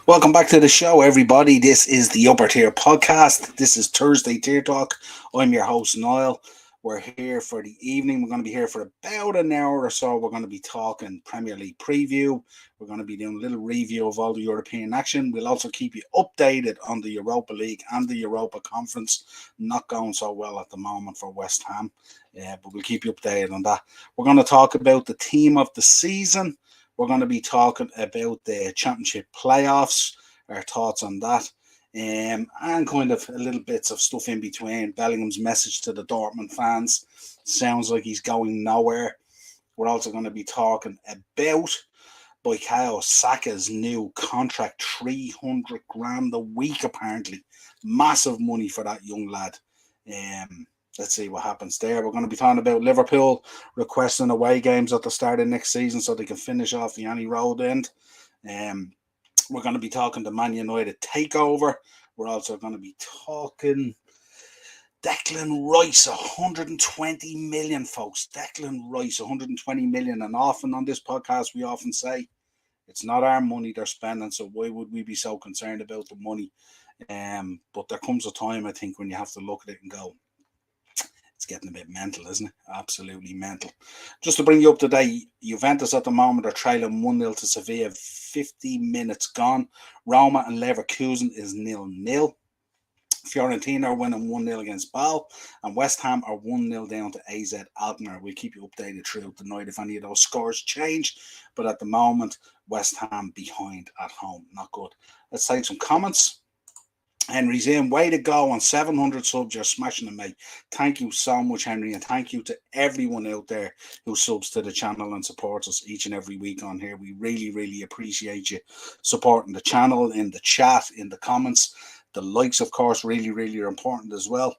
Welcome back to the show, everybody. This is the Upper Tier Podcast. This is Thursday Tier Talk. I'm your host, Niall. We're here for the evening. We're going to be here for about an hour or so. We're going to be talking Premier League preview. We're going to be doing a little review of all the European action. We'll also keep you updated on the Europa League and the Europa Conference. Not going so well at the moment for West Ham, but we'll keep you updated on that. We're going to talk about the team of the season. We're going to be talking about the championship playoffs, our thoughts on that, and kind of a little bits of stuff in between. Bellingham's message to the Dortmund fans sounds like he's going nowhere. We're also going to be talking about Bukayo Saka's new contract, 300 grand a week apparently. Massive money for that young lad. Let's see what happens there. We're going to be talking about Liverpool requesting away games at the start of next season so they can finish off the Annie Road end. We're going to be talking the Man United takeover. We're also going to be talking Declan Rice, 120 million, folks. Declan Rice, 120 million. And often on this podcast, we often say it's not our money they're spending, so why would we be so concerned about the money? But there comes a time, I think, when you have to look at it and go, it's getting a bit mental, isn't it? Absolutely mental. Just to bring you up to date, Juventus at the moment are trailing 1-0 to Sevilla, 50 minutes gone. Roma and Leverkusen is 0-0. Fiorentina are winning 1-0 against Ball, and West Ham are 1-0 down to AZ Alkmaar. We'll keep you updated throughout the night if any of those scores change, but at the moment, West Ham behind at home. Not good. Let's take some comments. Henry's in. Way to go on 700 subs. You're smashing them, mate. Thank you so much, Henry, and thank you to everyone out there who subs to the channel and supports us each and every week on here. We really, really appreciate you supporting the channel, in the chat, in the comments. The likes, of course, really, really are important as well.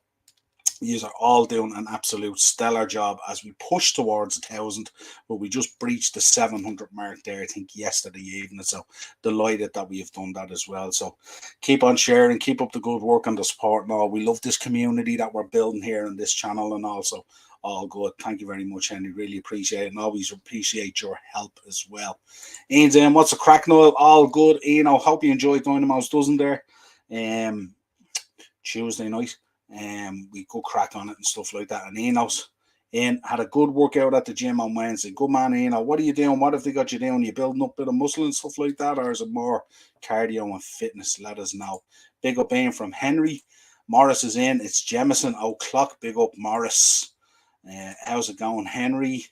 You are all doing an absolute stellar job as we push towards 1,000, but we just breached the 700 mark there, I think, yesterday evening. So delighted that we have done that as well. So keep on sharing, keep up the good work and the support and all. We love this community that we're building here on this channel, and also all good. Thank you very much, Henry. Really appreciate it, and always appreciate your help as well. Ian's in. What's the crack, Noel? All good. Ian, I hope you enjoyed Dynamo's Dozen there. Tuesday night. We go crack on it and stuff like that. And Eno's had a good workout at the gym on Wednesday. Good man, Eno. What are you doing? What have they got you doing? You building up a bit of muscle and stuff like that, or is it more cardio and fitness? Let us know. Big up Ian from Henry. Morris is in. It's Jemison O'Clock. Big up Morris. How's it going, Henry?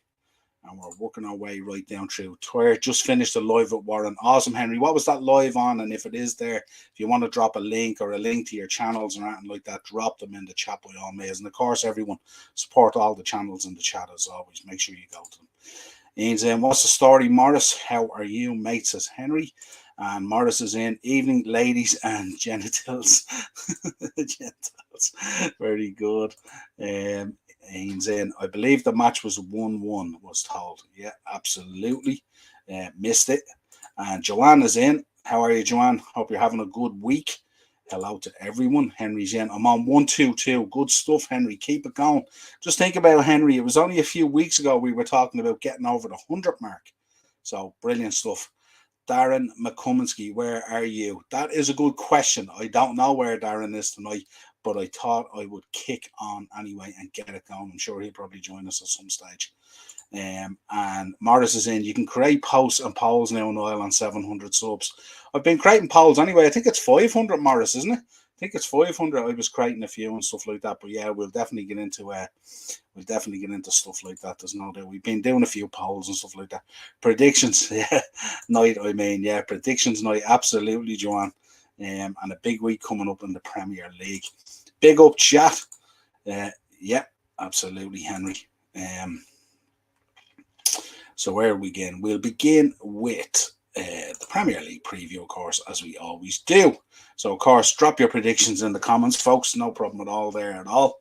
And we're working our way right down through Twitter. Just finished the live with Warren. Awesome, Henry. What was that live on? And if it is there, if you want to drop a link or a link to your channels or anything like that, drop them in the chat by all means. And of course, everyone, support all the channels in the chat as always. Make sure you go to them. Ian's in. What's the story, Morris? How are you, mate? Says Henry. And Morris is in. Evening, ladies and genitals. Genitals. Very good. Ian's in. I believe the match was 1-1, was told. Yeah, absolutely. Missed it. And Joanna's in. How are you, Joanne? Hope you're having a good week. Hello to everyone. Henry's in. I'm on 122. Good stuff, Henry. Keep it going. Just think about Henry. It was only a few weeks ago we were talking about getting over the 100 mark. So, brilliant stuff. Darren McCumminsky, where are you? That is a good question. I don't know where Darren is tonight, but I thought I would kick on anyway and get it going. I'm sure he'll probably join us at some stage. And Morris is in. You can create posts and polls now, Niall, on 700 subs. I've been creating polls anyway. I think it's 500, Morris, isn't it? I think it's 500. I was creating a few and stuff like that. But yeah, we'll definitely get into stuff like that. There's no doubt. We've been doing a few polls and stuff like that. Predictions, yeah, night. I mean, yeah, predictions night. Absolutely, Joanne. And a big week coming up in the Premier League. Big up chat. Yeah, absolutely, Henry. So where are we begin? We'll begin with the Premier League preview, of course, as we always do. So, of course, drop your predictions in the comments, folks. No problem at all there at all.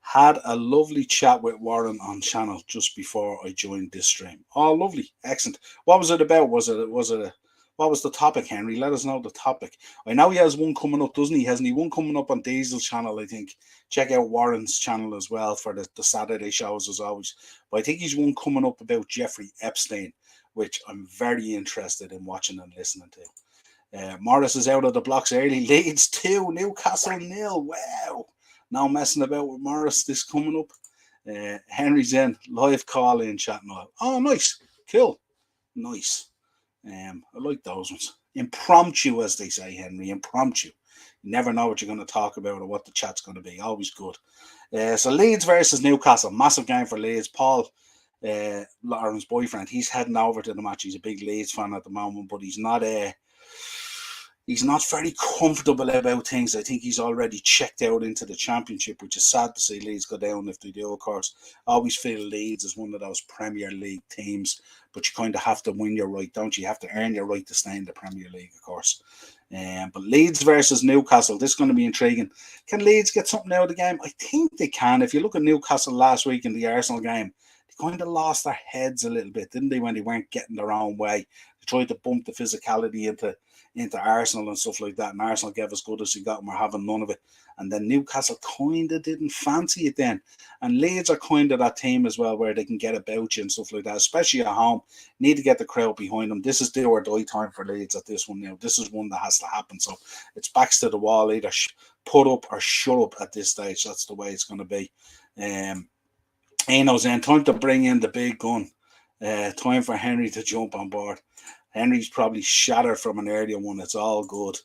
Had a lovely chat with Warren on channel just before I joined this stream. Oh, lovely. Excellent. What was it about? What was the topic, Henry? Let us know the topic. I know he has one coming up, doesn't he? Hasn't he? One coming up on Diesel's channel, I think. Check out Warren's channel as well for the Saturday shows, as always. But I think he's one coming up about Jeffrey Epstein, which I'm very interested in watching and listening to. Morris is out of the blocks early. Leeds 2, Newcastle 0. Wow. Now messing about with Morris this coming up. Henry's in. Live call in chat now. Oh, nice. Cool. Nice. I like those ones. Impromptu, as they say, Henry. Impromptu. You never know what you're going to talk about or what the chat's going to be. Always good. So Leeds versus Newcastle. Massive game for Leeds. Paul, Lauren's boyfriend, he's heading over to the match. He's a big Leeds fan at the moment, but he's not very comfortable about things. I think he's already checked out into the Championship, which is sad to see Leeds go down if they do, of course. I always feel Leeds is one of those Premier League teams, but you kind of have to win your right, don't you? You have to earn your right to stay in the Premier League, of course. But Leeds versus Newcastle, this is going to be intriguing. Can Leeds get something out of the game? I think they can. If you look at Newcastle last week in the Arsenal game, they kind of lost their heads a little bit, didn't they, when they weren't getting their own way? They tried to bump the physicality into Arsenal and stuff like that, and Arsenal gave as good as he got and we're having none of it. And then Newcastle kind of didn't fancy it then. And Leeds are kind of that team as well where they can get about you and stuff like that, especially at home. Need to get the crowd behind them. This is do or die time for Leeds at this one now. This is one that has to happen. So it's backs to the wall, either put up or shut up at this stage. That's the way it's going to be. Eno's in. Time to bring in the big gun. Time for Henry to jump on board. Henry's probably shattered from an earlier one. It's all good.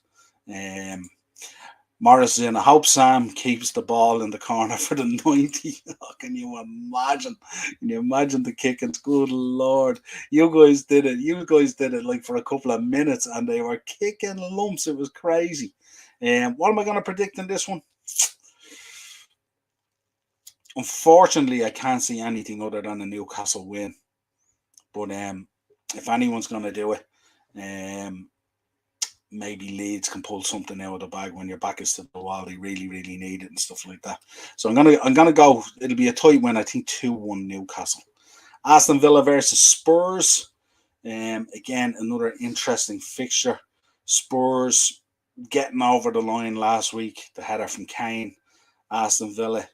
Morris is in. I hope Sam keeps the ball in the corner for the 90. Oh, can you imagine? Can you imagine the kickings? Good Lord. You guys did it. You guys did it like for a couple of minutes and they were kicking lumps. It was crazy. What am I going to predict in this one? Unfortunately, I can't see anything other than a Newcastle win. But if anyone's going to do it, maybe Leeds can pull something out of the bag when your back is to the wall. They really, really need it and stuff like that. So I'm gonna go. It'll be a tight win. I think 2-1 Newcastle. Aston Villa versus Spurs. Again, another interesting fixture. Spurs getting over the line last week. The header from Kane. Aston Villa.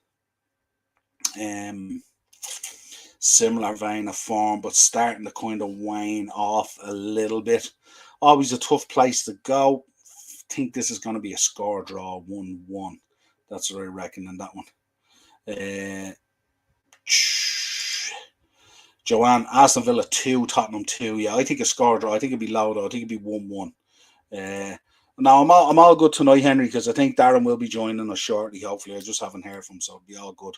Similar vein of form, but starting to kind of wane off a little bit. Always a tough place to go. I think this is going to be a score draw, 1-1. That's what I reckon in that one. Joanne, Aston Villa 2, Tottenham 2. Yeah, I think a score draw. I think it'd be low though. I think it'd be 1-1. Now I'm all good tonight, Henry, because I think Darren will be joining us shortly. Hopefully, I just haven't heard from him, so it'll be all good.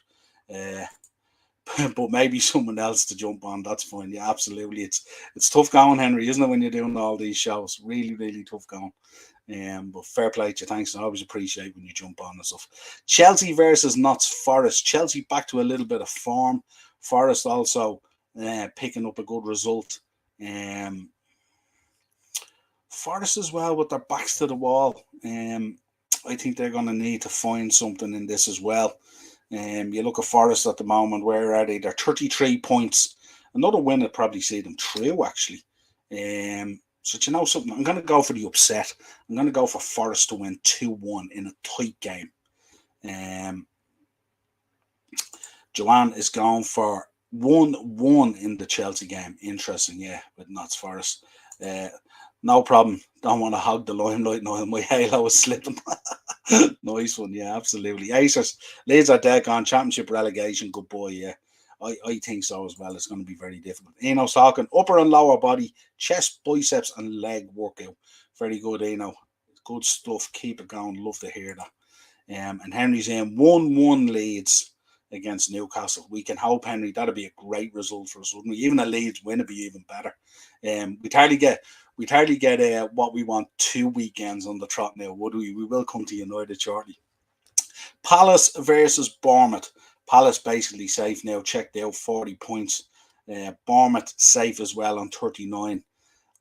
But maybe someone else to jump on. That's fine. Yeah, absolutely. It's tough going, Henry, isn't it, when you're doing all these shows? Really, really tough going. But fair play to you. Thanks. I always appreciate when you jump on and stuff. Chelsea versus Notts Forest. Chelsea back to a little bit of form. Forest also picking up a good result. Forest as well with their backs to the wall. I think they're going to need to find something in this as well. You look at Forest at the moment, where are they? They're 33 points. Another win would probably see them through, actually. So, you know something? I'm going to go for the upset. I'm going to go for Forest to win 2-1 in a tight game. Joanne is going for 1-1 in the Chelsea game. Interesting, yeah, with Notts Forest. No problem. Don't want to hog the limelight now. My halo is slipping. Nice one, yeah, absolutely. Acers, Leeds are dead on Championship relegation. Good boy, yeah. I think so as well. It's going to be very difficult. Eno's talking upper and lower body, chest, biceps, and leg workout. Very good, Eno. Good stuff. Keep it going. Love to hear that. And Henry's in 1-1 Leeds against Newcastle. We can hope, Henry, that'll be a great result for us, wouldn't we? Even a Leeds win would be even better. We'd hardly get what we want 2 weekends on the trot now, would we? We will come to United shortly. Palace versus Bournemouth. Palace basically safe now, checked out, 40 points. Bournemouth safe as well on 39.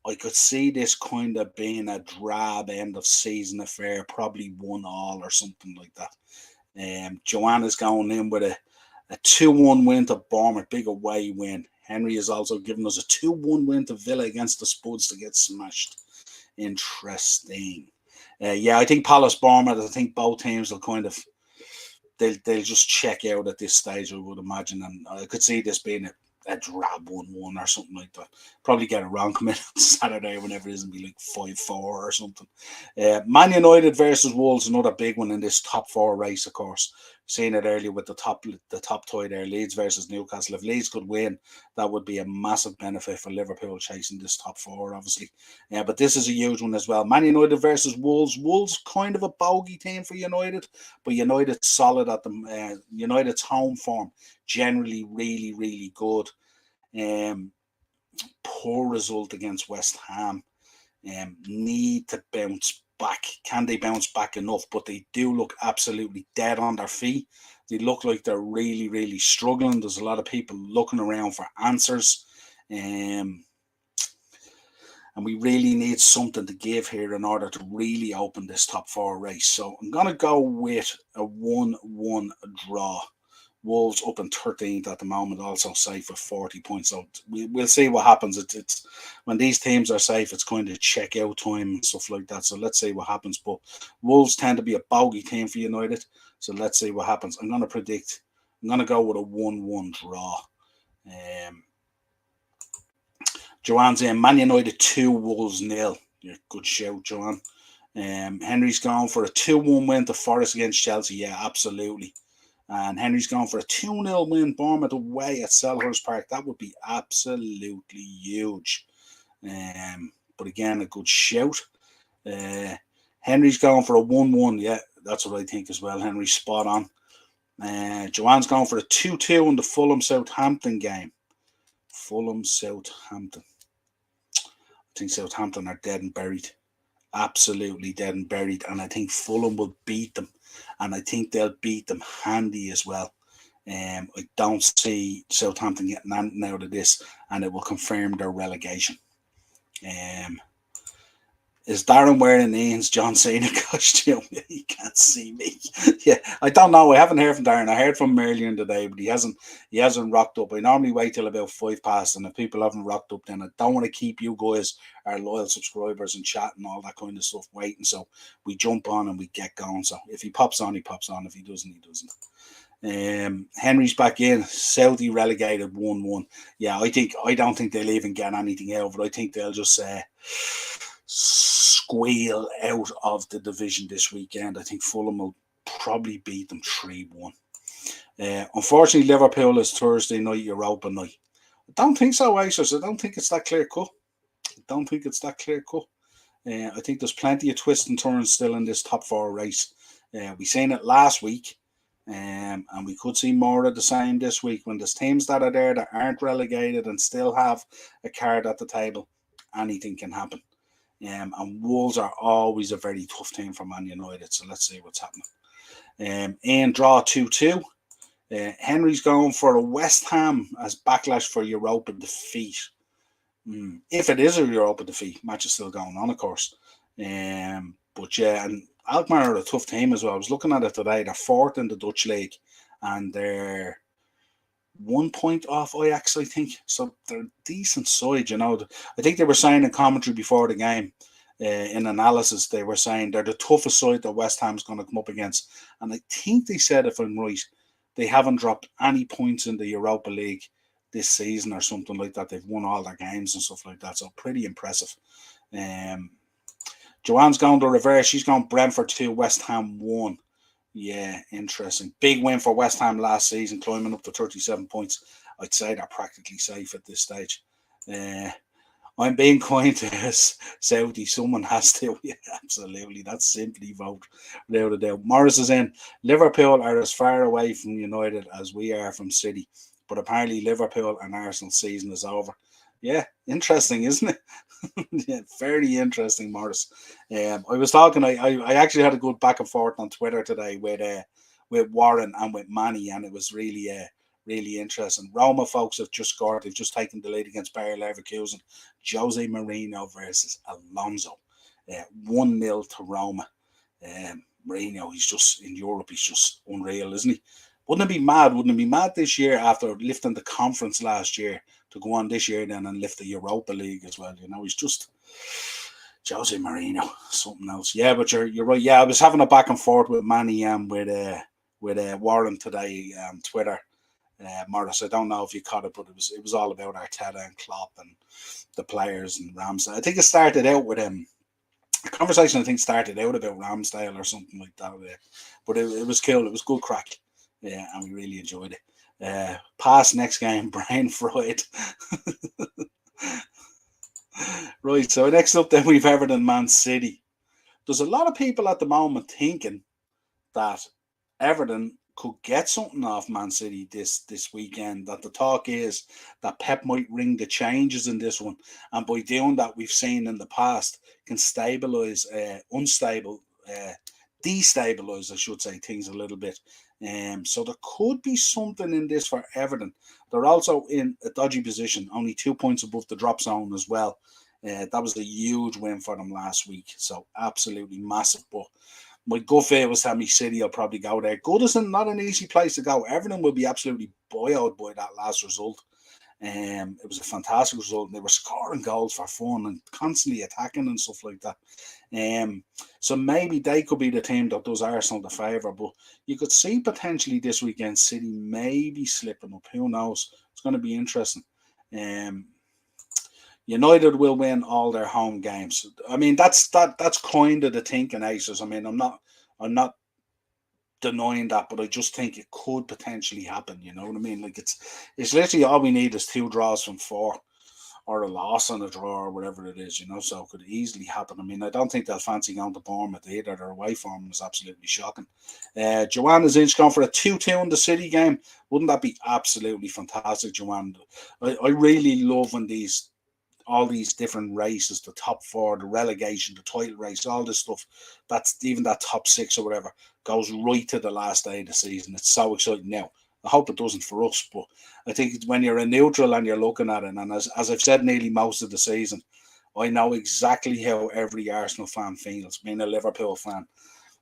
I could see this kind of being a drab end of season affair, probably 1-1 or something like that. Joanna's going in with a 2-1 win to Bournemouth, big away win. Henry has also given us a 2-1 win to Villa against the Spuds to get smashed. Interesting. Yeah, I think Palace, Bournemouth, I think both teams will kind of, they'll just check out at this stage, I would imagine. And I could see this being a drab 1-1 or something like that. Probably get it wrong coming on Saturday whenever it is and be like 5-4 or something. Man United versus Wolves, another big one in this top four race, of course. Seen it earlier with the top tie there, Leeds versus Newcastle. If Leeds could win, that would be a massive benefit for Liverpool chasing this top four, obviously. But this is a huge one as well. Man United versus Wolves. Wolves kind of a bogey team for United, but United's solid at the United's home form generally really, really good. Poor result against West Ham. Need to bounce back. Can they bounce back enough? But they do look absolutely dead on their feet. They look like they're really, really struggling. There's a lot of people looking around for answers. And we really need something to give here in order to really open this top four race. So I'm going to go with a 1-1 draw. Wolves up in 13th at the moment, also safe with 40 points. So we'll see what happens. It's when these teams are safe, it's kind of check out time and stuff like that. So let's see what happens. But Wolves tend to be a bogey team for United. So let's see what happens. I'm going to go with a 1-1 draw. Joanne's in Man United 2, Wolves 0. Yeah, good shout, Joanne. Henry's gone for a 2-1 win to Forest against Chelsea. Yeah, absolutely. And Henry's gone for a 2-0 win, Bournemouth away at Selhurst Park. That would be absolutely huge. But again, a good shout. Henry's gone for a 1-1. Yeah, that's what I think as well. Henry's spot on. Joanne's gone for a 2-2 in the Fulham-Southampton game. Fulham-Southampton. I think Southampton are dead and buried. Absolutely dead and buried. And I think Fulham will beat them. And I think they'll beat them handy as well. I don't see Southampton getting anything out of this, and it will confirm their relegation. Is Darren wearing Ian's John Cena costume? He can't see me. Yeah, I don't know. I haven't heard from Darren. I heard from him earlier in the day, but he hasn't rocked up. I normally wait till about 5 past, and if people haven't rocked up, then I don't want to keep you guys, our loyal subscribers, and chat and all that kind of stuff waiting. So we jump on and we get going. So if he pops on, he pops on. If he doesn't, he doesn't. Henry's back in. Saudi relegated 1-1. Yeah, I don't think they'll even get anything out of it. I think they'll just squeal out of the division this weekend. I think Fulham will probably beat them 3-1. Unfortunately, Liverpool is Thursday night, Europa night. I don't think so, Acers. I don't think it's that clear cut. I think there's plenty of twists and turns still in this top four race. We seen it last week, and we could see more of the same this week when there's teams that are there that aren't relegated and still have a card at the table. Anything can happen. And Wolves are always a very tough team for Man United. So let's see what's happening. And draw 2-2. Henry's going for a West Ham as backlash for Europa defeat. If it is a Europa defeat, match is still going on, of course. But yeah, and Alkmaar are a tough team as well. I was looking at it today. They're 4th in the Dutch league, and they're 1 point off Ajax, I think. So they're a decent side, you know. I think they were saying in commentary before the game, in analysis, they were saying they're the toughest side that West Ham's going to come up against. And I think they said, if I'm right, they haven't dropped any points in the Europa League this season or something like that. They've won all their games and stuff like that. So pretty impressive. Joanne's going to reverse. She's gone Brentford 2, West Ham 1. Yeah, interesting. Big win for West Ham last season, climbing up to 37 points. I'd say they're practically safe at this stage. I'm being kind to Saudi. Someone has to. Yeah, absolutely. That's simply vote, without a doubt. Morris is in. Liverpool are as far away from United as we are from City. But apparently Liverpool and Arsenal season is over. Yeah, interesting, isn't it? Yeah, very interesting, Morris. I was talking. I actually had a good back and forth on Twitter today with Warren and with Manny, and it was really really interesting. Roma folks have just scored. They've just taken the lead against Bayer Leverkusen. Jose Mourinho versus Alonso. 1-0 to Roma. Mourinho, he's just in Europe. He's just unreal, isn't he? Wouldn't it be mad this year after lifting the conference last year to go on this year then and lift the Europa League as well? You know, he's just Jose Mourinho, something else. Yeah, but you're right. Yeah, I was having a back and forth with Manny and with Warren today on Twitter. Morris. I don't know if you caught it, but it was all about Arteta and Klopp and the players and Ramsdale. I think it started out with a conversation. I think started out about Ramsdale or something like that. But it was cool. It was good crack. Yeah, and we really enjoyed it. Past next game, Brian Freud. Right, so next up then we've Everton Man City. There's a lot of people at the moment thinking that Everton could get something off Man City this weekend. That the talk is that Pep might ring the changes in this one, and by doing that, we've seen in the past can stabilize unstable, destabilize, I should say, things a little bit. So there could be something in this for Everton. They're also in a dodgy position, only 2 points above the drop zone as well. That was a huge win for them last week, so absolutely massive. But my gut feel was telling me City will probably go there. Goodison, not an easy place to go. Everton will be absolutely boiled by that last result. It was a fantastic result. They were scoring goals for fun and constantly attacking and stuff like that. So maybe they could be the team that does Arsenal the favour. But you could see potentially this weekend City maybe slipping up. Who knows? It's going to be interesting. United will win all their home games. I mean, that's kind of the thinking, Aces. I mean, I'm not denying that, but I just think it could potentially happen. You know what I mean? Like it's literally all we need is 2 draws from 4, or a loss and a draw, or whatever it is. So it could easily happen. I mean, I don't think they'll fancy going to Bournemouth either. Their away form is absolutely shocking. Joanna's inch gone for a 2-2 in the City game. Wouldn't that be absolutely fantastic, Joanna? I really love when all these different races, the top 4, the relegation, the title race, all this stuff, that's even that top 6 or whatever, goes right to the last day of the season. It's so exciting now. I hope it doesn't for us, but I think when you're a neutral and you're looking at it, and as I've said nearly most of the season, I know exactly how every Arsenal fan feels. Being a Liverpool fan,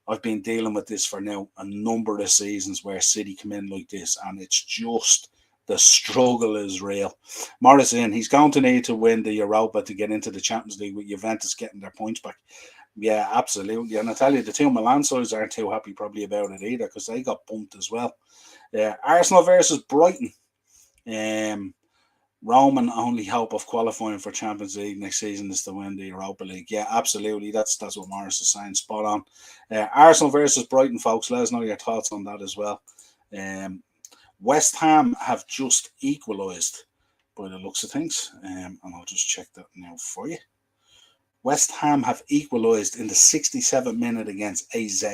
I've been dealing with this for now a number of seasons where City come in like this, and it's just the struggle is real. Morrison, he's going to need to win the Europa to get into the Champions League with Juventus getting their points back. Yeah, absolutely. And I tell you, the 2 Milan sides aren't too happy probably about it either, because they got bumped as well. Arsenal versus Brighton. Roman only hope of qualifying for Champions League next season is to win the Europa League. Yeah, absolutely. That's what Morris is saying. Spot on. Arsenal versus Brighton, folks. Let us know your thoughts on that as well. West Ham have just equalised by the looks of things. And I'll just check that now for you. West Ham have equalised in the 67th minute against AZ.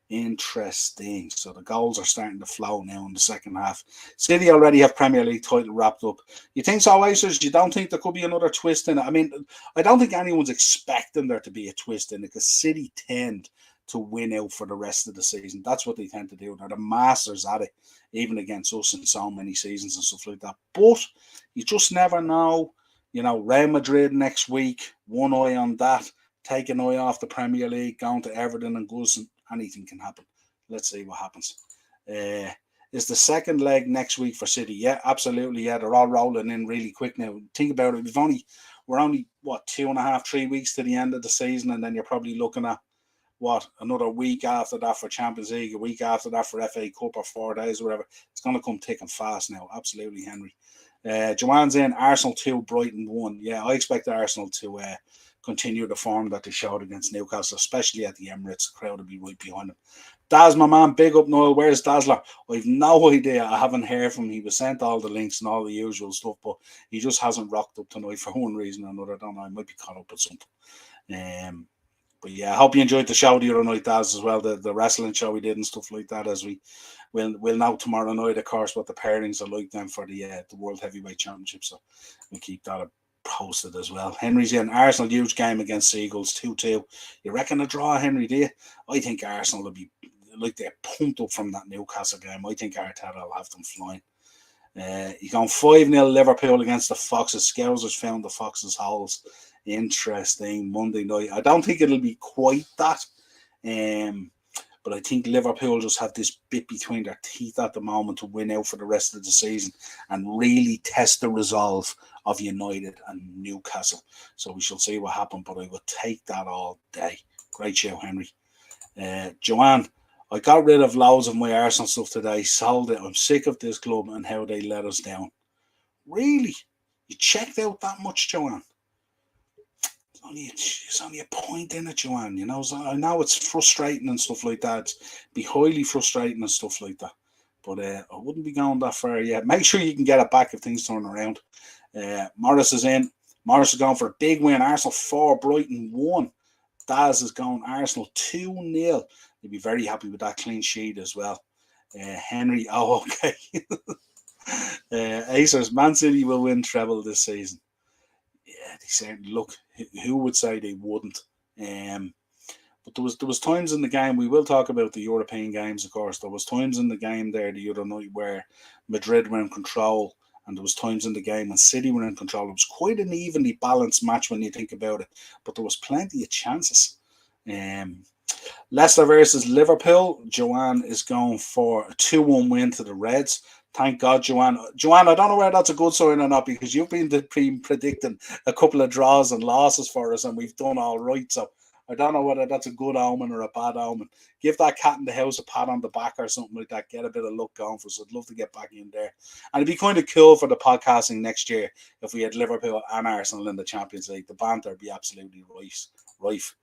Interesting. So the goals are starting to flow now in the second half. City already have Premier League title wrapped up. You think so, Acers? You don't think there could be another twist in it? I mean, I don't think anyone's expecting there to be a twist in it, because City tend to win out for the rest of the season. That's what they tend to do. They're the masters at it, even against us in so many seasons and stuff like that. But you just never know. Real Madrid next week, one eye on that. Take an eye off the Premier League, going to Everton and Goodison. Anything can happen. Let's see what happens. Is the second leg next week for City? Yeah, absolutely. Yeah, they're all rolling in really quick now. Think about it. We're only 2.5, 3 weeks to the end of the season, and then you're probably looking at another week after that for Champions League, a week after that for FA Cup, or 4 days, or whatever. It's going to come thick and fast now. Absolutely, Henry. Joanne's in. Arsenal 2, Brighton 1. Yeah, I expect Arsenal to continue the form that they showed against Newcastle, especially at the Emirates. The crowd will be right behind them. Daz, my man, big up, Noel. Where's Dazzler? I've no idea. I haven't heard from him. He was sent all the links and all the usual stuff, but he just hasn't rocked up tonight for one reason or another. I don't know. I might be caught up with something. But yeah, I hope you enjoyed the show the other night, Daz, as well. The wrestling show we did and stuff like that. As we'll know tomorrow night, of course, what the pairings are like then for the World Heavyweight Championship. So we'll keep that posted as well. Henry's in. Arsenal huge game against Seagulls 2-2. You reckon a draw, Henry? Do you? I think Arsenal will be like they're pumped up from that Newcastle game. I think Arteta will have them flying. You're going 5-0 Liverpool against the Foxes. Scousers found the Foxes' holes. Interesting. Monday night. I don't think it'll be quite that. But I think Liverpool just have this bit between their teeth at the moment to win out for the rest of the season and really test the resolve of United and Newcastle. So we shall see what happens, but I would take that all day. Great show, Henry. Joanne, I got rid of loads of my Arsenal stuff today, sold it. I'm sick of this club and how they let us down. Really? You checked out that much, Joanne? It's only a point in it, Joanne. You know, so I know it's frustrating and stuff like that. It's be highly frustrating and stuff like that. But I wouldn't be going that far yet. Make sure you can get it back if things turn around. Morris is in. Morris is going for a big win. Arsenal 4, Brighton 1. Daz is going Arsenal 2-0. You'll be very happy with that clean sheet as well. Henry, okay. Acers, Man City will win treble this season. Yeah, they certainly look. Who would say they wouldn't? But there was times in the game. We will talk about the European games, of course. There was times in the game there the other night where Madrid were in control, and there was times in the game when City were in control. It was quite an evenly balanced match when you think about it, but there was plenty of chances. Leicester versus Liverpool. Joanne is going for a 2-1 win to the Reds. Thank God, Joanne. Joanne, I don't know whether that's a good sign or not, because you've been predicting a couple of draws and losses for us, and we've done all right. So I don't know whether that's a good omen or a bad omen. Give that cat in the house a pat on the back or something like that. Get a bit of luck going for us. I'd love to get back in there. And it'd be kind of cool for the podcasting next year if we had Liverpool and Arsenal in the Champions League. The banter would be absolutely rife.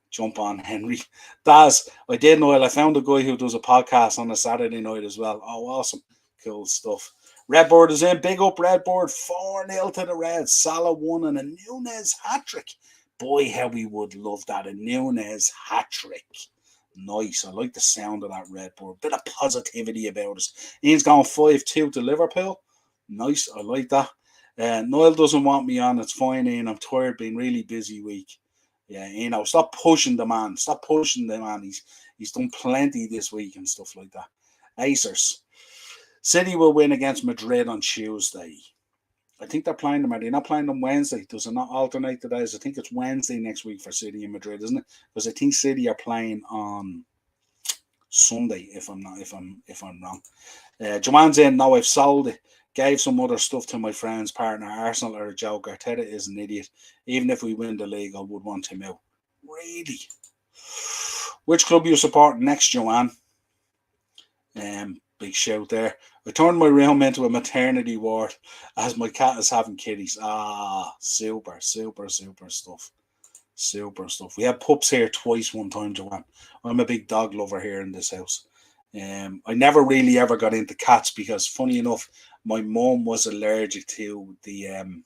Jump on, Henry. Daz, I did know. I found a guy who does a podcast on a Saturday night as well. Oh, awesome. Cool stuff. Redboard is in. Big up, Redboard. 4-0 to the Reds. Salah won and a Nunez hat-trick. Boy, how we would love that. A Nunez hat-trick. Nice. I like the sound of that, Redboard. Bit of positivity about us. Ian's going 5-2 to Liverpool. Nice. I like that. Niall doesn't want me on. It's fine, Ian. I'm tired. Been really busy week. Yeah, you know, stop pushing the man. Stop pushing the man. He's done plenty this week and stuff like that. Acers. City will win against Madrid on Tuesday. I think they're playing them. Are they not playing them Wednesday? Does it not alternate the days? I think it's Wednesday next week for City and Madrid, isn't it? Because I think City are playing on Sunday, if I'm wrong. Joanne's in. No, I've sold it. Gave some other stuff to my friend's partner. Arsenal are a joke. Arteta is an idiot. Even if we win the league, I would want him out. Really? Which club you support next, Joanne? Big shout there. I turned my room into a maternity ward as my cat is having kitties. Super stuff. Super stuff. We had pups here twice one time, Joanne. I'm a big dog lover here in this house. I never really ever got into cats because, funny enough, my mum was allergic to the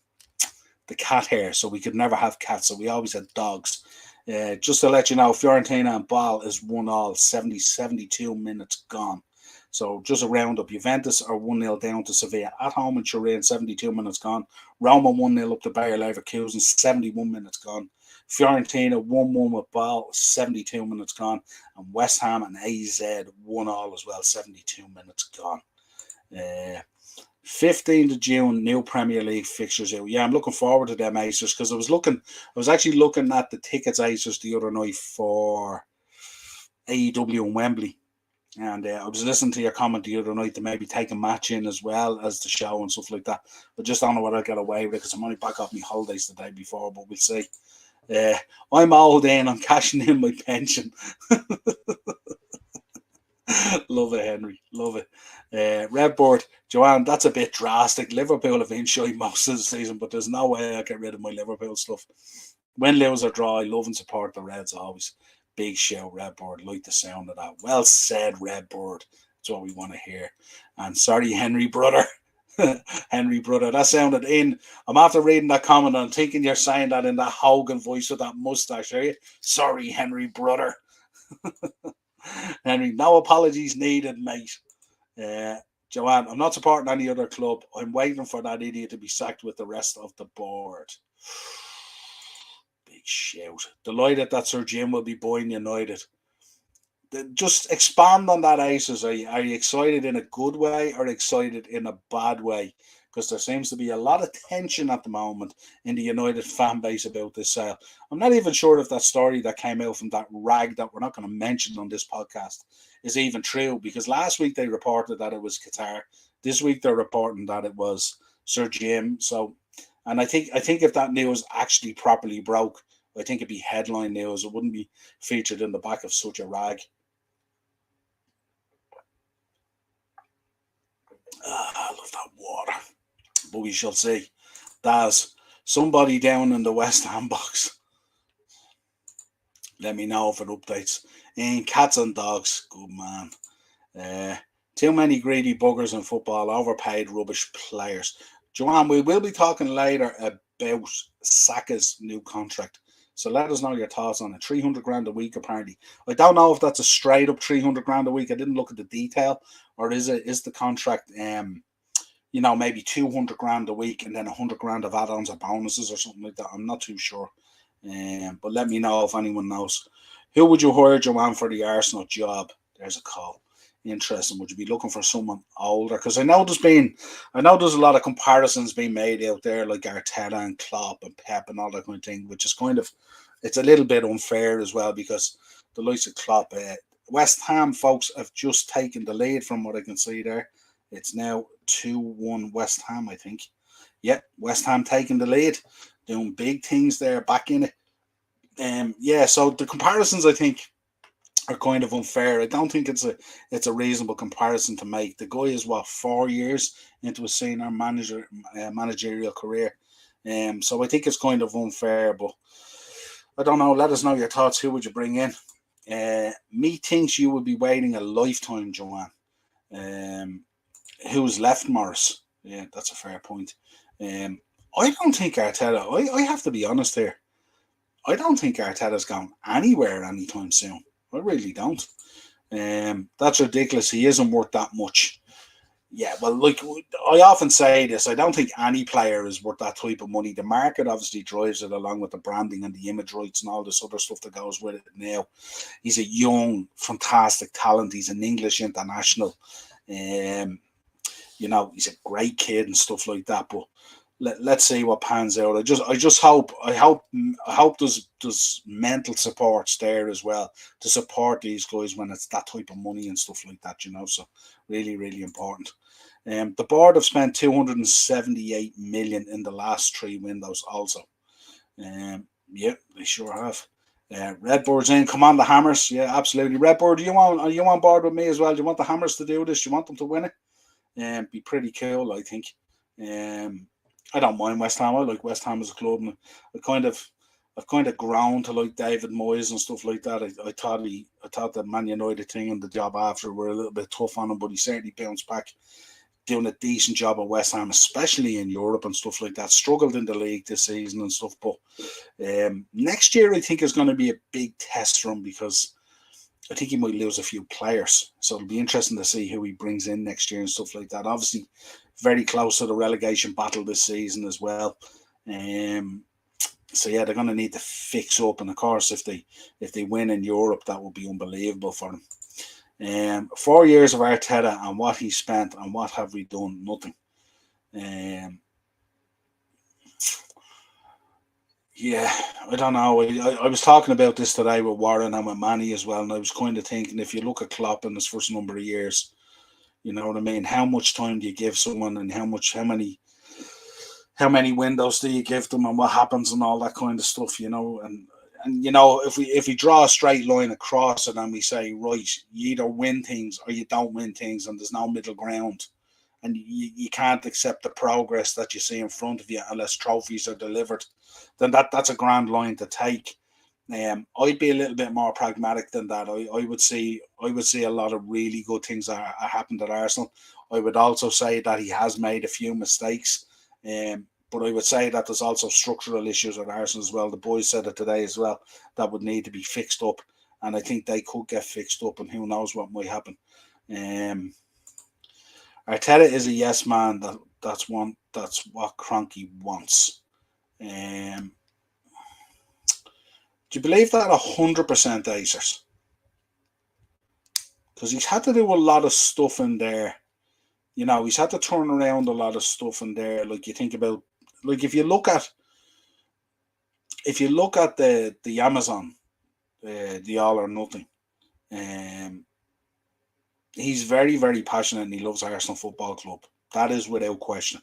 cat hair, so we could never have cats. So we always had dogs. Just to let you know, Fiorentina and Ball is 1-1, 72 minutes gone. So just a roundup. Juventus are 1-0 down to Sevilla at home in Turin, 72 minutes gone. Roma 1-0 up to Bayer Leverkusen, 71 minutes gone. Fiorentina 1-1 with Ball, 72 minutes gone. And West Ham and AZ 1-1 as well, 72 minutes gone. 15th of June, new Premier League fixtures out. Yeah, I'm looking forward to them, Acers, because I was actually looking at the tickets, Acers, the other night for AEW in Wembley. And I was listening to your comment the other night to maybe take a match in as well as the show and stuff like that. But just don't know whether I'll get away with it because I'm only back off my holidays the day before, but we'll see. I'm old and I'm cashing in my pension. Love it, Henry. Love it. Redboard, Joanne, that's a bit drastic. Liverpool have been shy most of the season, but there's no way I get rid of my Liverpool stuff. Win, lose, or draw, I love and support the Reds always. Big shout, Redboard. Like the sound of that. Well said, Redboard. That's what we want to hear. And sorry, Henry, brother. Henry, brother. That sounded in. I'm after reading that comment and I'm thinking you're saying that in that Hogan voice with that mustache, are you? Sorry, Henry, brother. Henry, no apologies needed, mate. Joanne, I'm not supporting any other club. I'm waiting for that idiot to be sacked with the rest of the board. Big shout. Delighted that Sir Jim will be buying United. Just expand on that, Aces. Are you excited in a good way or excited in a bad way? Because there seems to be a lot of tension at the moment in the United fan base about this sale. I'm not even sure if that story that came out from that rag that we're not going to mention on this podcast is even true, because last week they reported that it was Qatar. This week they're reporting that it was Sir Jim. So, and I think if that news actually properly broke, I think it'd be headline news. It wouldn't be featured in the back of such a rag. I love that water. But we shall see. There's somebody down in the West Ham box. Let me know if it updates. And cats and dogs, good man. Uh, Too many greedy buggers in football, overpaid rubbish players. Joanne, we will be talking later about Saka's new contract. So let us know your thoughts on it. 300 grand a week, apparently. I don't know if that's a straight up 300 grand a week. I didn't look at the detail. Or is the contract maybe 200 grand a week and then 100 grand of add-ons or bonuses or something like that. I'm not too sure. But let me know if anyone knows. Who would you hire, Joanne, for the Arsenal job? There's a call. Interesting. Would you be looking for someone older? Because I know there's a lot of comparisons being made out there, like Arteta and Klopp and Pep and all that kind of thing, which is it's a little bit unfair as well, because the likes of Klopp, West Ham folks have just taken the lead from what I can see there. It's now 2-1 West Ham, I think. Yeah, West Ham taking the lead, doing big things there, back in it. So the comparisons, I think, are kind of unfair. I don't think it's a reasonable comparison to make. The guy is 4 years into a senior managerial career, so I think it's kind of unfair. But I don't know. Let us know your thoughts. Who would you bring in? Me thinks you would be waiting a lifetime, Joanne. Who's left, Morris? Yeah, that's a fair point. I don't think Arteta. I have to be honest here. I don't think Arteta's going anywhere anytime soon. I really don't. That's ridiculous. He isn't worth that much. Yeah, well, like I often say this, I don't think any player is worth that type of money. The market obviously drives it, along with the branding and the image rights and all this other stuff that goes with it now. He's a young, fantastic talent. He's an English international. He's a great kid and stuff like that. But let's see what pans out. I hope there's mental supports there as well to support these guys when it's that type of money and stuff like that. So really, really important. The board have spent 278 million in the last 3 windows also. Yeah, they sure have. Redbird's in. Come on, the Hammers. Yeah, absolutely. Redbird, are you on board with me as well? Do you want the Hammers to do this? Do you want them to win it? Be pretty cool, I think. I don't mind West Ham. I like West Ham as a club, and I've kind of grown to like David Moyes and stuff like that. I thought the Man United thing and the job after were a little bit tough on him, but he certainly bounced back, doing a decent job at West Ham, especially in Europe and stuff like that. Struggled in the league this season and stuff, but next year I think is going to be a big test for him, because I think he might lose a few players. So it'll be interesting to see who he brings in next year and stuff like that. Obviously, very close to the relegation battle this season as well. So yeah, they're going to need to fix up. And of course, if they win in Europe, that would be unbelievable for them. 4 years of Arteta and what he spent, and what have we done? Nothing. Yeah, I don't know. I was talking about this today with Warren and with Manny as well, and I was kind of thinking, if you look at Klopp in his first number of years, you know what I mean? How much time do you give someone, and how many windows do you give them, and what happens and all that kind of stuff, and if we draw a straight line across it and we say, right, you either win things or you don't win things, and there's no middle ground, and you can't accept the progress that you see in front of you unless trophies are delivered, then that's a grand line to take. I'd be a little bit more pragmatic than that. I would see a lot of really good things that happened at Arsenal. I would also say that he has made a few mistakes, but I would say that there's also structural issues at Arsenal as well. The boys said it today as well, that would need to be fixed up, and I think they could get fixed up, and who knows what might happen. Arteta is a yes man. That's what Kroenke wants. Do you believe that 100%, Acers? Because he's had to do a lot of stuff in there. He's had to turn around a lot of stuff in there. Like, you think about, like, if you look at the Amazon, the All or Nothing, he's very, very passionate, and he loves Arsenal Football Club. That is without question.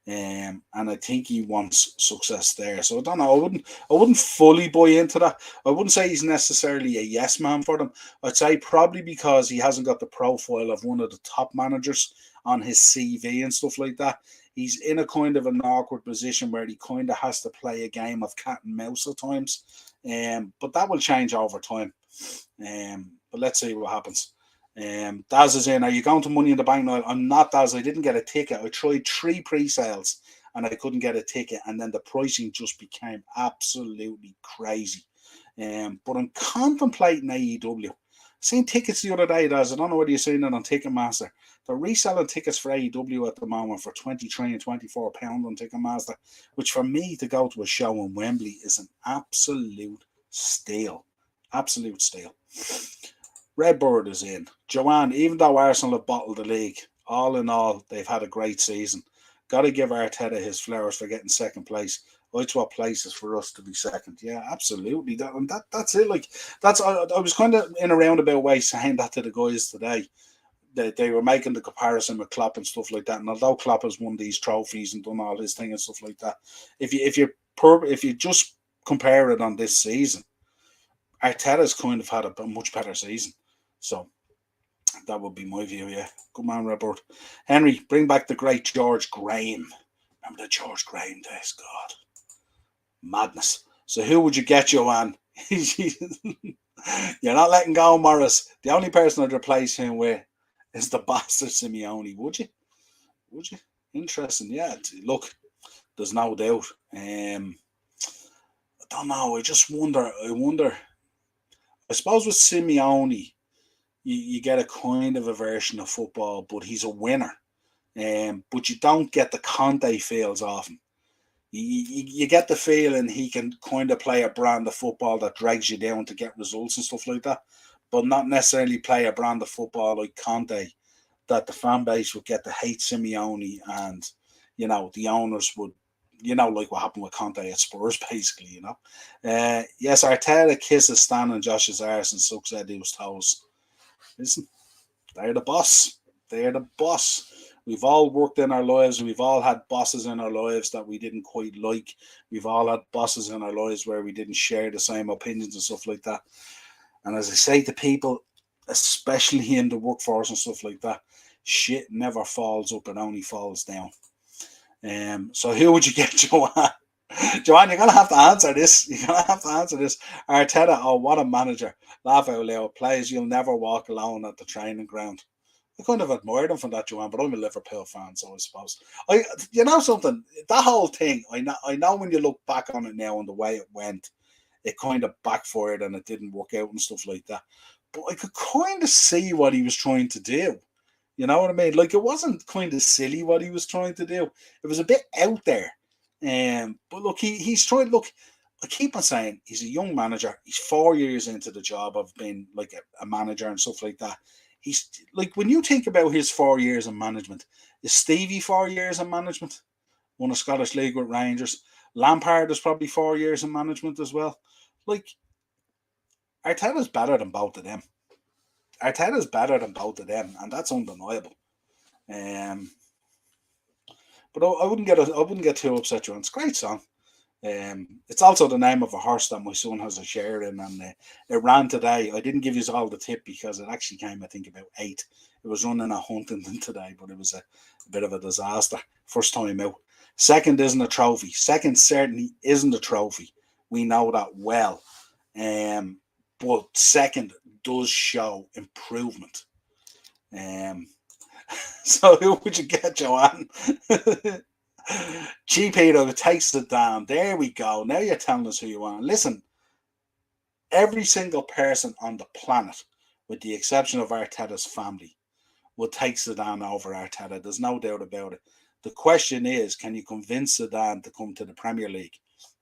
And I think he wants success there. So I don't know. I wouldn't fully buy into that. I wouldn't say he's necessarily a yes man for them. I'd say probably because he hasn't got the profile of one of the top managers. on his CV and stuff like that. He's in a kind of an awkward position where he kind of has to play a game of cat and mouse at times. But that will change over time. But let's see what happens. Daz is in. Are you going to Money in the Bank now? I'm not, Daz. I didn't get a ticket. I tried 3 pre-sales and I couldn't get a ticket. And then the pricing just became absolutely crazy. But I'm contemplating AEW. Seen tickets the other day, Daz. I don't know whether you've seen it on Ticketmaster. They're reselling tickets for AEW at the moment for £23 and £24 on Ticketmaster, which for me to go to a show in Wembley is an absolute steal. Absolute steal. Redbird is in. Joanne, even though Arsenal have bottled the league, all in all, they've had a great season. Got to give Arteta his flowers for getting second place. I swap places for us to be second. Yeah, absolutely. That's it. Like I was kind of in a roundabout way saying that to the guys today. They were making the comparison with Klopp and stuff like that. And although Klopp has won these trophies and done all his thing and stuff like that, if you just compare it on this season, Arteta's kind of had a much better season. So that would be my view, yeah. Good man, Robert. Henry, bring back the great George Graham. Remember the George Graham days? God. Madness. So who would you get, Joanne? You're not letting go, Morris. The only person I'd replace him with is the bastard Simeone. Would you? Would you? Interesting. Yeah. Look, there's no doubt. I don't know. I just wonder. I suppose with Simeone, you get a kind of a version of football, but he's a winner. But you don't get the Conte feels off him. You get the feeling he can kind of play a brand of football that drags you down to get results and stuff like that, but not necessarily play a brand of football like Conte that the fan base would get to hate Simeone, and the owners would, like what happened with Conte at Spurs, basically. Yes, Arteta kisses Stan and Josh's arse and sucks Eddie's toes. Listen, they're the boss. They're the boss. We've all worked in our lives. We've all had bosses in our lives that we didn't quite like. We've all had bosses in our lives where we didn't share the same opinions and stuff like that. And as I say to people, especially in the workforce and stuff like that, shit never falls up, it only falls down. So who would you get, Joanne? Joanne, you're going to have to answer this. Arteta, oh, what a manager. Laugh out loud. Players, you'll never walk alone at the training ground. I kind of admired him for that, Joanne, but I'm a Liverpool fan, so I suppose. Something, that whole thing, I know when you look back on it now and the way it went, it kind of backfired and it didn't work out and stuff like that. But I could kind of see what he was trying to do. You know what I mean? Like, it wasn't kind of silly what he was trying to do. It was a bit out there. But look, he's trying. Look, I keep on saying he's a young manager. He's 4 years into the job of being like a manager and stuff like that. He's like, when you think about his 4 years in management, is Stevie 4 years in management? Won a Scottish League with Rangers. Lampard is probably 4 years in management as well. Like, Arteta's better than both of them. And that's undeniable. But I wouldn't get too upset, John. It's a great song. It's also the name of a horse that my son has a share in, and it ran today. I didn't give you all the tip because it actually came, I think, about 8. It was running at Huntington today, but it was a bit of a disaster. First time out. Second isn't a trophy. Second certainly isn't a trophy. We know that well. But second does show improvement. So who would you get, Joanne? GP takes it down. There we go. Now you're telling us who you want. Listen, every single person on the planet, with the exception of Arteta's family, will take Zidane over Arteta. There's no doubt about it. The question is, can you convince Zidane to come to the Premier League?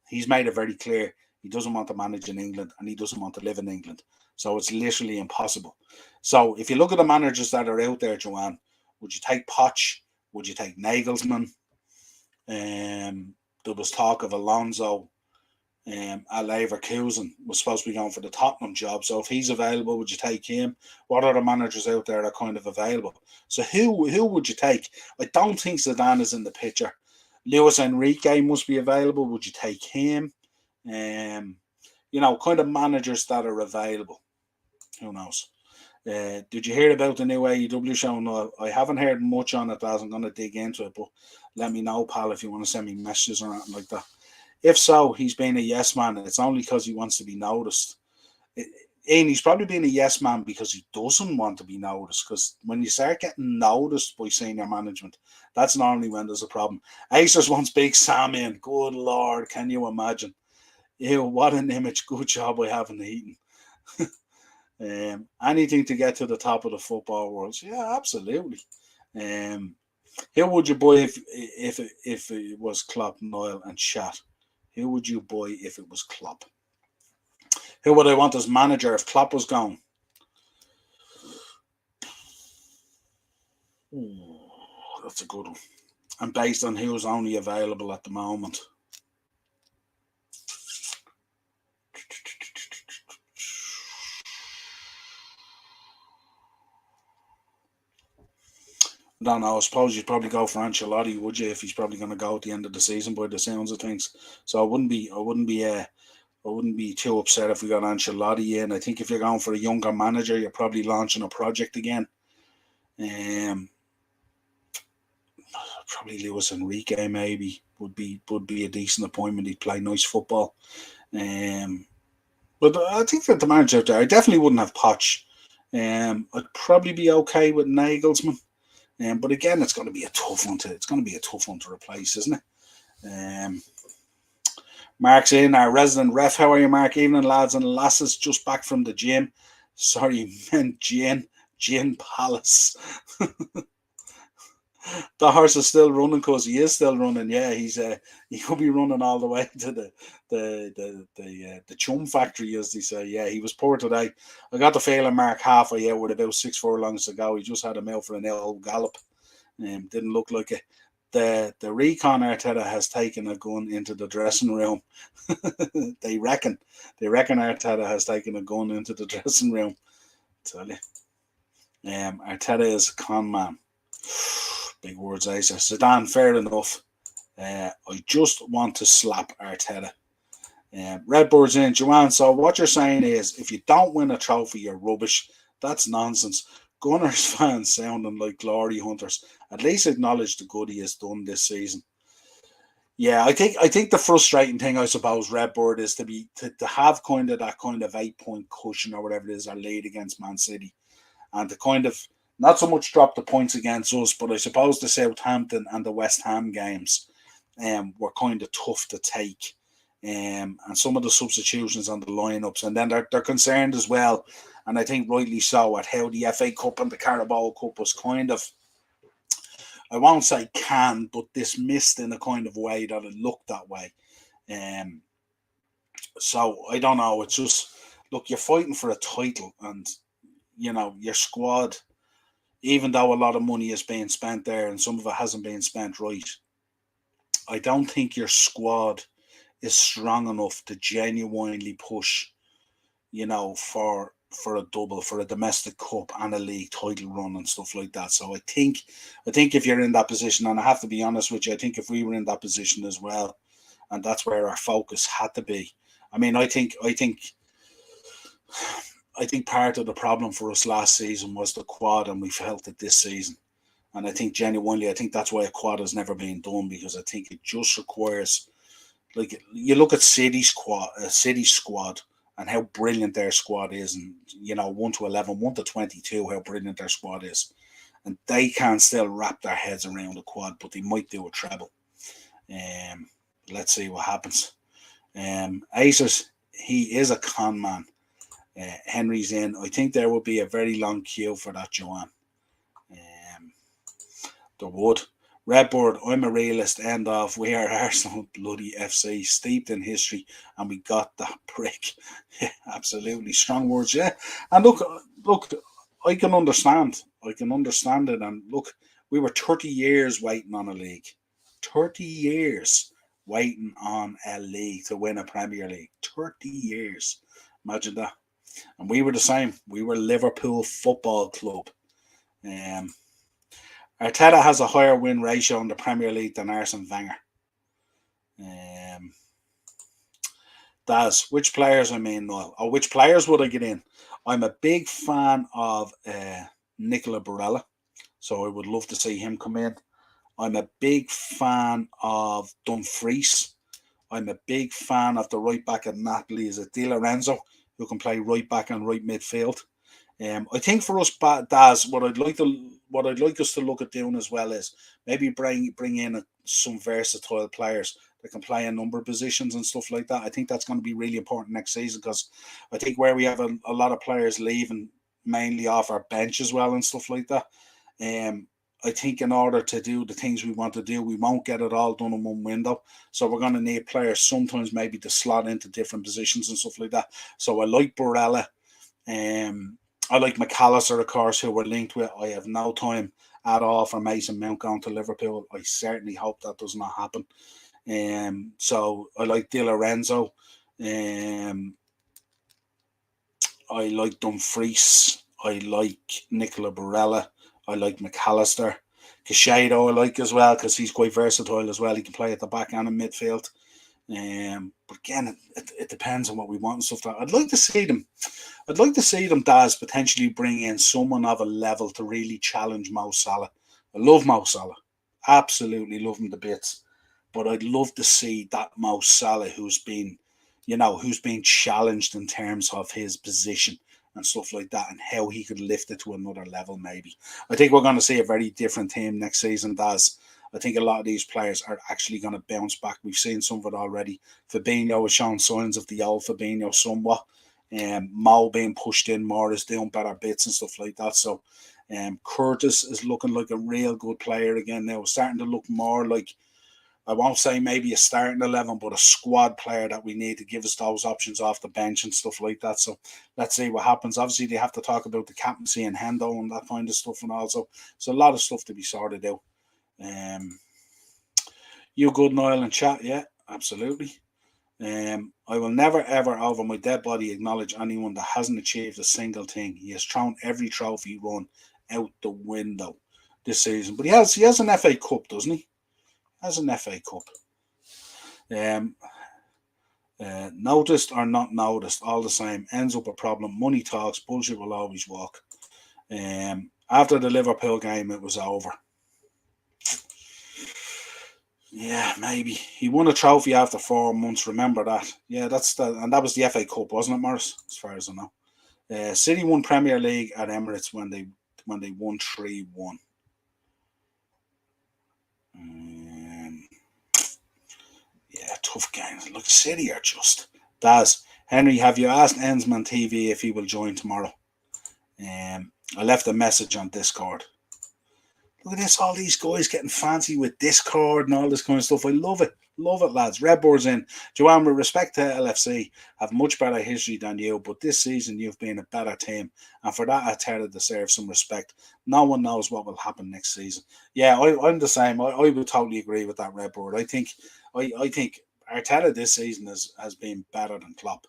He's made it very clear he doesn't want to manage in England and he doesn't want to live in England. So it's literally impossible. So if you look at the managers that are out there, Joanne, would you take Poch? Would you take Nagelsmann? There was talk of Alonso at Leverkusen was supposed to be going for the Tottenham job. So if he's available, would you take him? What other managers out there are kind of available? So who would you take? I don't think Zidane is in the picture. Luis Enrique must be available. Would you take him? Kind of managers that are available. Who knows? Did you hear about the new AEW show? No, I haven't heard much on it as I'm going to dig into it, but let me know, pal, if you want to send me messages or anything like that. If so, he's being a yes man. It's only because he wants to be noticed. And he's probably being a yes man because he doesn't want to be noticed. Because when you start getting noticed by senior management, that's normally when there's a problem. Acers wants Big Sam in. Good Lord, can you imagine? Ew, what an image. Good job I haven't eaten. Anything to get to the top of the football world. Yeah, absolutely. Who would you buy if it was Klopp, Niall, and Chat? Who would you buy if it was Klopp? Who would I want as manager if Klopp was gone? Ooh, that's a good one. And based on who's only available at the moment. I don't know. I suppose you'd probably go for Ancelotti, would you? If he's probably going to go at the end of the season, by the sounds of things. So I wouldn't be too upset if we got Ancelotti in. I think if you're going for a younger manager, you're probably launching a project again. Probably Luis Enrique maybe would be a decent appointment. He'd play nice football. But I think that the manager out there, I definitely wouldn't have Poch. I'd probably be okay with Nagelsmann. But again, it's going to be a tough one to replace, isn't it? Mark's in, our resident ref. How are you, Mark? Evening, lads and lasses. Just back from the gym. Sorry, meant Gin Palace. The horse is still running because he is still running. Yeah, he could be running all the way to the chum factory, as they say. Yeah, he was poor today. I got the feeling Mark halfway out with about 6 furlongs to go. He just had him out for an old gallop. Didn't look like it. The recon Arteta has taken a gun into the dressing room. they reckon Arteta has taken a gun into the dressing room. Tell you, Arteta is a con man. Big words, Asa. Zidane, fair enough. I just want to slap Arteta. Redbird's in. Joanne, so what you're saying is if you don't win a trophy, you're rubbish. That's nonsense. Gunners fans sounding like glory hunters. At least acknowledge the good he has done this season. Yeah, I think the frustrating thing, I suppose, Redbird, is to have kind of that kind of 8-point cushion or whatever it is, or lead against Man City, and to kind of not so much drop the points against us, but I suppose the Southampton and the West Ham games were kind of tough to take. And some of the substitutions on the lineups, and then they're concerned as well, and I think rightly so, at how the FA Cup and the Carabao Cup was kind of, I won't say canned, but dismissed in a kind of way that it looked that way. So I don't know. It's just, look, you're fighting for a title, and your squad, even though a lot of money is being spent there and some of it hasn't been spent right, I don't think your squad is strong enough to genuinely push, for a double, for a domestic cup and a league title run and stuff like that. So I think if you're in that position, and I have to be honest with you, I think if we were in that position as well, and that's where our focus had to be. I mean, I think part of the problem for us last season was the quad, and we felt it this season. And I think genuinely, that's why a quad has never been done, because I think it just requires, like, you look at City's squad, and how brilliant their squad is, and 1 to 11, 1 to 22, how brilliant their squad is, and they can still wrap their heads around a quad, but they might do a treble. Let's see what happens. Acers, he is a con man. Henry's in. I think there will be a very long queue for that, Joanne. There would. Redbird, I'm a realist. End of. We are Arsenal bloody FC, steeped in history, and we got that prick. Yeah, absolutely. Strong words, yeah. And look, I can understand. it. And look, we were 30 years waiting on a league. 30 years waiting on a league to win a Premier League. 30 years. Imagine that. And we were the same. We were Liverpool Football Club. Arteta has a higher win ratio in the Premier League than Arsene Wenger. Daz, which players I mean, Noel, or which players would I get in? I'm a big fan of Nicola Barella, so I would love to see him come in. I'm a big fan of Dumfries. I'm a big fan of the right back at Napoli, is it Di Lorenzo, who can play right back and right midfield. I think for us, Daz, what I'd like us to look at doing as well is maybe bring in some versatile players that can play a number of positions and stuff like that. I think that's going to be really important next season because I think where we have a lot of players leaving mainly off our bench as well and stuff like that. Um, I think in order to do the things we want to do, we won't get it all done in one window. So we're going to need players sometimes maybe to slot into different positions and stuff like that. So I like Barella. Um, I like McAllister, of course, who we're linked with. I have no time at all for Mason Mount going to Liverpool. I certainly hope that does not happen. So I like Di Lorenzo. I like Dumfries. I like Nicola Barella. I like McAllister. Caicedo I like as well because he's quite versatile as well. He can play at the back and in midfield. But again, it depends on what we want and stuff like that. I'd like to see them. I'd like to see them, Daz, potentially bring in someone of a level to really challenge Mo Salah. I love Mo Salah. Absolutely love him to bits. But I'd love to see that Mo Salah who's been challenged in terms of his position and stuff like that and how he could lift it to another level maybe. I think we're going to see a very different team next season, Daz. I think a lot of these players are actually going to bounce back. We've seen some of it already. Fabinho has shown signs of the old Fabinho somewhat. Mo being pushed in more is doing better bits and stuff like that. So Curtis is looking like a real good player again now. Starting to look more like, I won't say maybe a starting 11, but a squad player that we need to give us those options off the bench and stuff like that. So let's see what happens. Obviously, they have to talk about the captaincy and Hendo and that kind of stuff and also. So a lot of stuff to be sorted out. You good, Niall, and chat? Yeah, absolutely. I will never ever over my dead body acknowledge anyone that hasn't achieved a single thing. He has thrown every trophy run out the window this season. But he has an FA Cup, doesn't he? Has an FA Cup. Noticed or not noticed, all the same, ends up a problem. Money talks, bullshit will always walk. After the Liverpool game, it was over. Yeah, maybe. He won a trophy after 4 months, remember that. Yeah, and that was the FA Cup, wasn't it, Morris? As far as I know. City won Premier League at Emirates when they won 3-1. Yeah, tough games. Look, City are just. Daz, Henry, have you asked Ensman TV if he will join tomorrow? I left a message on Discord. Look at this, all these guys getting fancy with Discord and all this kind of stuff. I love it. Love it, lads. Redboard's in. Joanne, with respect to LFC, have much better history than you, but this season you've been a better team. And for that, Arteta deserves some respect. No one knows what will happen next season. Yeah, I'm the same. I would totally agree with that, Redboard. I think Arteta this season has been better than Klopp.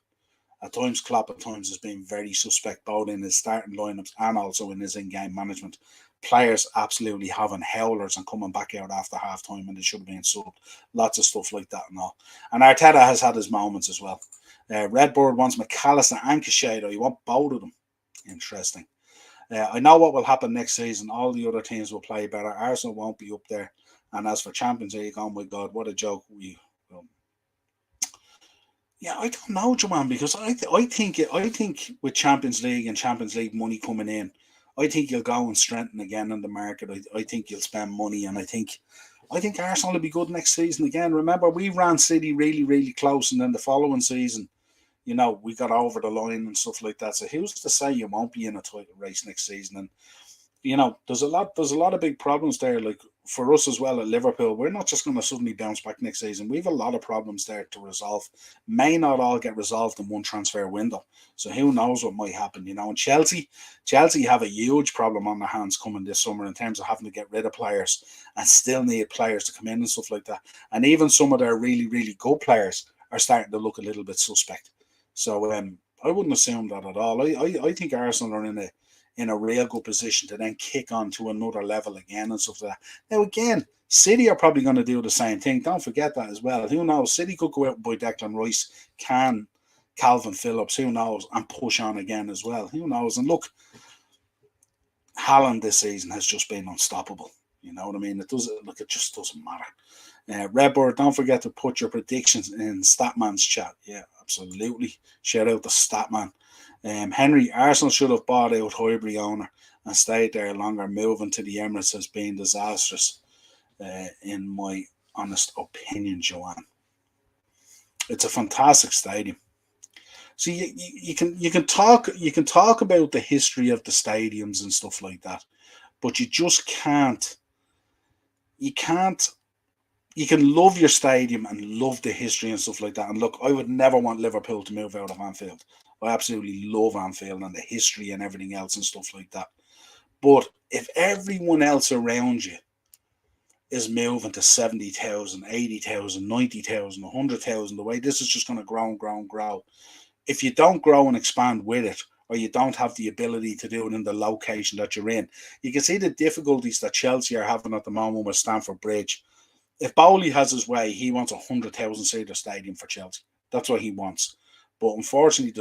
At times, Klopp has been very suspect, both in his starting lineups and also in his in-game management. Players absolutely having howlers and coming back out after half time when they should have been subbed. Lots of stuff like that and all. And Arteta has had his moments as well. Redbird wants McAllister and Caicedo. You want both of them. Interesting. I know what will happen next season. All the other teams will play better. Arsenal won't be up there. And as for Champions League, oh my God, what a joke. Yeah, I don't know, Joanne, because I think with Champions League and Champions League money coming in, I think you'll go and strengthen again in the market. I think you'll spend money, and I think Arsenal will be good next season again. Remember, we ran City really, really close, and then the following season, we got over the line and stuff like that. So who's to say you won't be in a title race next season? And there's a lot of big problems there. Like for us as well at Liverpool, we're not just going to suddenly bounce back next season. We have a lot of problems there to resolve. May not all get resolved in one transfer window. So who knows what might happen? And Chelsea have a huge problem on their hands coming this summer in terms of having to get rid of players and still need players to come in and stuff like that. And even some of their really, really good players are starting to look a little bit suspect. So I wouldn't assume that at all. I think Arsenal are in a real good position to then kick on to another level again and stuff like that. Now, again, City are probably going to do the same thing. Don't forget that as well. Who knows? City could go out and buy Declan Rice, can Calvin Phillips, who knows, and push on again as well. Who knows? And look, Haaland this season has just been unstoppable. You know what I mean? It just doesn't matter. Redbird, don't forget to put your predictions in Statman's chat. Yeah, absolutely. Shout out to Statman. Henry, Arsenal should have bought out Highbury owner and stayed there longer. Moving to the Emirates has been disastrous, in my honest opinion, Joanne. It's a fantastic stadium. So you can talk about the history of the stadiums and stuff like that, but you just can't. You can't. You can love your stadium and love the history and stuff like that. And look, I would never want Liverpool to move out of Anfield. I absolutely love Anfield and the history and everything else and stuff like that. But if everyone else around you is moving to 70,000, 80,000, 90,000, 100,000, the way this is just going to grow and grow and grow. If you don't grow and expand with it, or you don't have the ability to do it in the location that you're in, you can see the difficulties that Chelsea are having at the moment with Stamford Bridge. If Bowley has his way, he wants a 100,000 seater stadium for Chelsea. That's what he wants. But unfortunately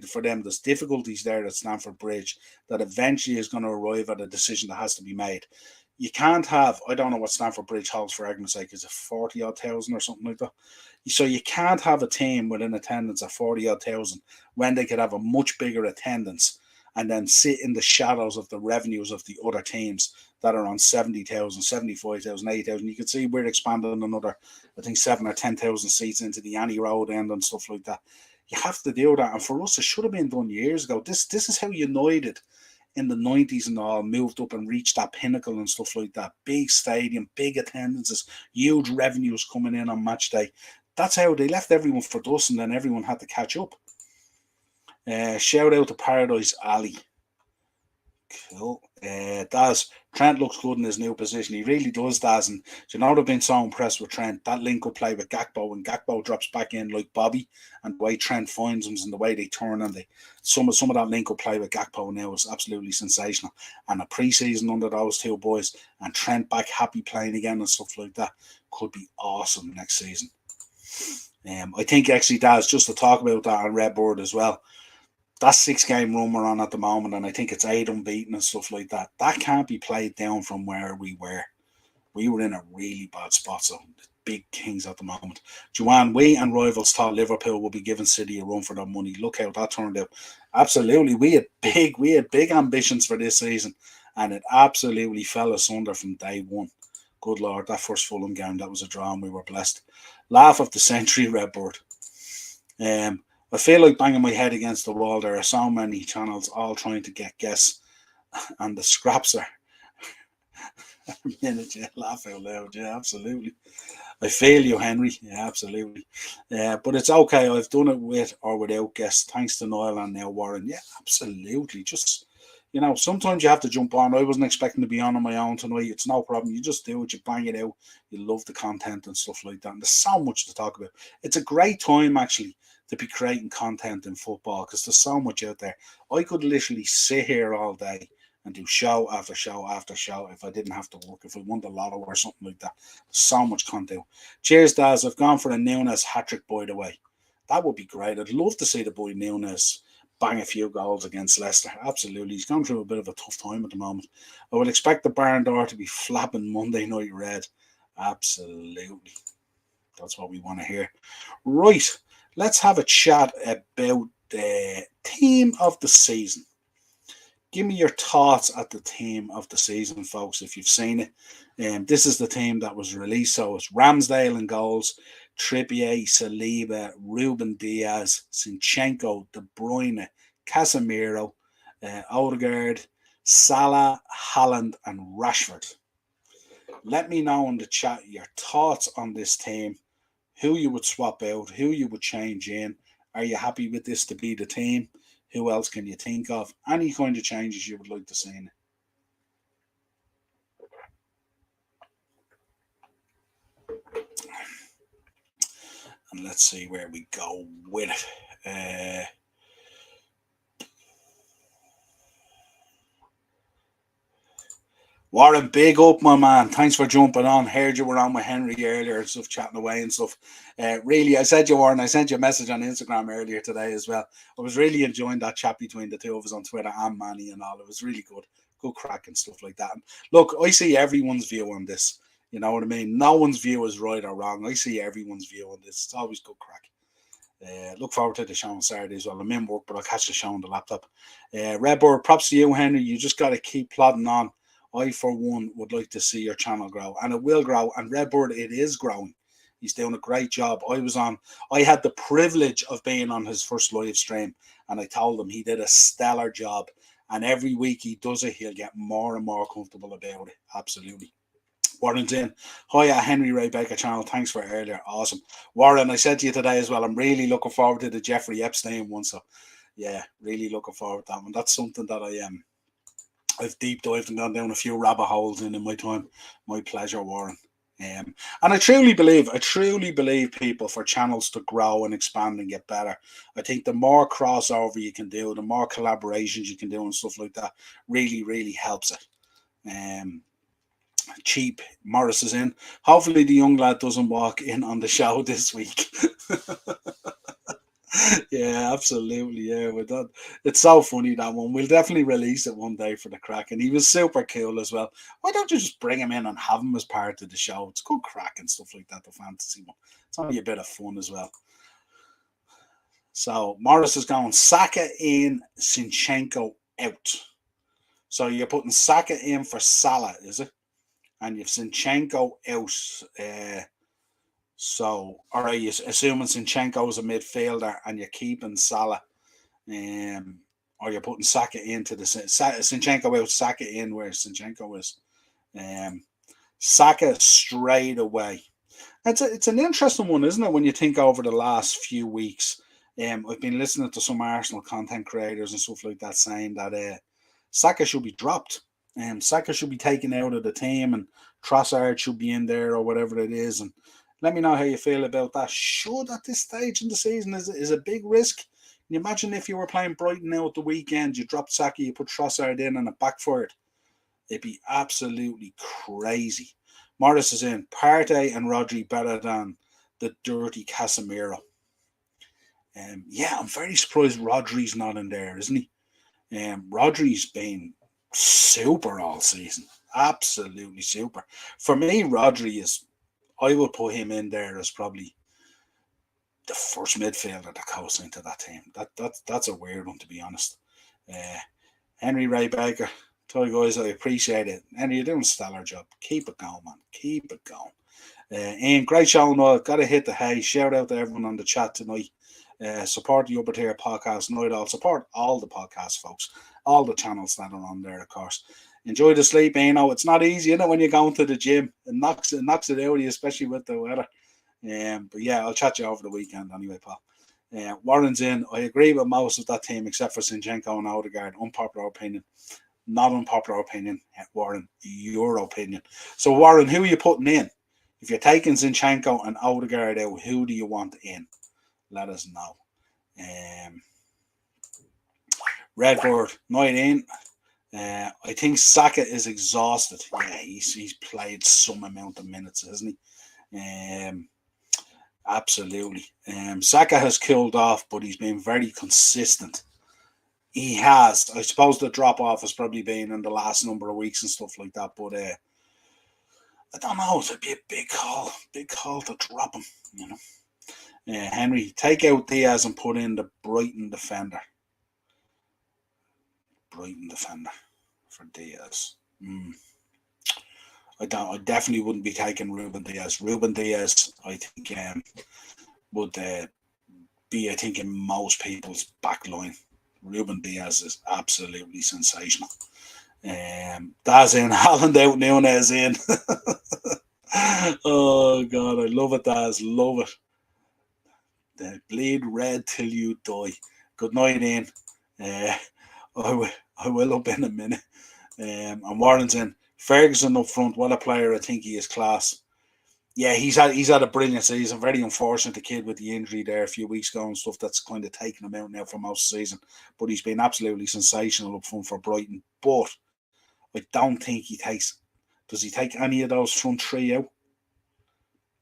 for them, there's difficulties there at Stamford Bridge that eventually is going to arrive at a decision that has to be made. You can't have, I don't know what Stamford Bridge holds for argument's sake, is it 40 odd thousand or something like that? So you can't have a team with an attendance of 40 odd thousand when they could have a much bigger attendance and then sit in the shadows of the revenues of the other teams that are on 70,000, 75,000, 80,000. You can see we're expanding another, I think, 7 or 10,000 seats into the Annie Road end and stuff like that. You have to do that. And for us, it should have been done years ago. This is how United in the 90s and all moved up and reached that pinnacle and stuff like that. Big stadium, big attendances, huge revenues coming in on match day. That's how they left everyone for dust, and then everyone had to catch up. Shout out to Paradise Alley. Cool. Daz, Trent looks good in his new position. He really does, Daz. And you know, I've been so impressed with Trent. That link up play with Gakpo, and Gakpo drops back in like Bobby, and the way Trent finds him and the way they turn, and some of that link up play with Gakpo now is absolutely sensational. And a pre-season under those two boys, and Trent back happy playing again and stuff like that could be awesome next season. I think actually, Daz, just to talk about that on Redbird as well. That 6-game run we're on at the moment, and I think it's 8 unbeaten and stuff like that. That can't be played down from where we were. We were in a really bad spot, so big things at the moment. Joanne, we and rivals thought Liverpool would be giving City a run for their money. Look how that turned out. Absolutely, we had big ambitions for this season, and it absolutely fell asunder from day one. Good Lord, that first Fulham game, that was a draw, and we were blessed. Laugh of the century, Redbird. I feel like banging my head against the wall. There are so many channels all trying to get guests, and the scraps are a minute. Yeah, laugh out loud. Yeah, absolutely. I feel you, Henry. Yeah, absolutely. But it's okay. I've done it with or without guests, thanks to Niall and now Warren. Yeah, absolutely. Just, sometimes you have to jump on. I wasn't expecting to be on my own tonight. It's no problem. You just do it. You bang it out. You love the content and stuff like that. And there's so much to talk about. It's a great time, actually, to be creating content in football because there's so much out there. I could literally sit here all day and do show after show after show if I didn't have to work, if I won the lotto or something like that. So much content. Cheers, Daz. I've gone for a Nunes hat-trick, by the way. That would be great. I'd love to see the boy Nunes bang a few goals against Leicester. Absolutely. He's gone through a bit of a tough time at the moment. I would expect the barn door to be flapping Monday night red. Absolutely. That's what we want to hear. Right. Let's have a chat about the team of the season. Give me your thoughts at the team of the season, folks, if you've seen it. This is the team that was released. So it's Ramsdale in goals, Trippier, Saliba, Ruben Diaz, Zinchenko, De Bruyne, Casemiro, Odegaard, Salah, Haaland, and Rashford. Let me know in the chat your thoughts on this team. Who you would swap out, who you would change in. Are you happy with this to be the team? Who else can you think of? Any kind of changes you would like to see in it? And let's see where we go with it. Warren, big up, my man. Thanks for jumping on. Heard you were on with Henry earlier and stuff, chatting away and stuff. Really, I said you, Warren, I sent you a message on Instagram earlier today as well. I was really enjoying that chat between the two of us on Twitter and Manny and all. It was really good. Good crack and stuff like that. And look, I see everyone's view on this. You know what I mean? No one's view is right or wrong. I see everyone's view on this. It's always good crack. Look forward to the show on Saturday as well. I'm in work, but I'll catch the show on the laptop. Redbird, props to you, Henry. You just got to keep plodding on. I, for one, would like to see your channel grow, and it will grow. And Redbird, it is growing. He's doing a great job. I had the privilege of being on his first live stream, and I told him he did a stellar job. And every week he does it, he'll get more and more comfortable about it. Absolutely. Warren's in. Hiya, Henry Ray Baker channel. Thanks for earlier. Awesome. Warren, I said to you today as well, I'm really looking forward to the Jeffrey Epstein one. So, yeah, really looking forward to that one. That's something that I've deep dived and gone down a few rabbit holes in my time. My pleasure, Warren. And I truly believe people, for channels to grow and expand and get better, I think the more crossover you can do, the more collaborations you can do and stuff like that, really helps it. Cheap Morris is in. Hopefully the young lad doesn't walk in on the show this week. Yeah, absolutely. Yeah, with that, it's so funny, that one. We'll definitely release it one day for the crack. And he was super cool as well. Why don't you just bring him in and have him as part of the show? It's good crack and stuff like that, the fantasy one. It's only a bit of fun as well. So Morris is going Saka in, Zinchenko out. So you're putting Saka in for Salah, is it? And you've Zinchenko out. So, are you assuming Zinchenko is a midfielder and you're keeping Salah, or you're putting Saka into the Zinchenko out, Saka in where Zinchenko is. Saka straight away. It's an interesting one, isn't it? When you think over the last few weeks, I've been listening to some Arsenal content creators and stuff like that saying that Saka should be dropped. Saka should be taken out of the team, and Trossard should be in there or whatever it is. And let me know how you feel about that. Should at this stage in the season is a big risk. Can you imagine if you were playing Brighton now at the weekend, you dropped Saka, you put Trossard in and a back for it? It'd be absolutely crazy. Morris is in. Partey and Rodri better than the dirty Casemiro. Yeah, I'm very surprised Rodri's not in there, isn't he? Rodri's been super all season. Absolutely super. For me, Rodri I would put him in there as probably the first midfielder that goes into that team. That's a weird one, to be honest. Henry Ray Baker, tell you guys I appreciate it. Henry, you're doing a stellar job. Keep it going, man. Keep it going. Ian, great show, Noel. Got to hit the hay. Shout out to everyone on the chat tonight. Support the Upper Tier podcast night. I'll support all the podcasts, folks. All the channels that are on there, of course. Enjoy the sleep, it's not easy, when you're going to the gym. It knocks it out of you, especially with the weather. But yeah, I'll chat you over the weekend anyway, pal. Warren's in. I agree with most of that team except for Zinchenko and Odegaard. Unpopular opinion. Not unpopular opinion, Warren. Your opinion. So, Warren, who are you putting in? If you're taking Zinchenko and Odegaard out, who do you want in? Let us know. Redbird, 19. I think Saka is exhausted. Yeah, he's played some amount of minutes, hasn't he? Absolutely. Saka has cooled off, but he's been very consistent. He has. I suppose the drop off has probably been in the last number of weeks and stuff like that. But I don't know. It'd be a big call to drop him. Henry, take out Diaz and put in the Brighton defender. For Diaz. I definitely wouldn't be taking Ruben Diaz. Ruben Diaz, I think, would be, I think, in most people's back line. Ruben Diaz is absolutely sensational. Daz in, Haaland out, Nunez in. Oh, God, I love it, Daz. Love it. Bleed red till you die. Good night, Ian. I will up in a minute. And Warren's in. Ferguson up front, what a player. I think he is class. Yeah, he's had a brilliant season. Very unfortunate, the kid with the injury there a few weeks ago and stuff that's kind of taken him out now for most of the season. But he's been absolutely sensational up front for Brighton. But I don't think he takes Does he take any of those front three out?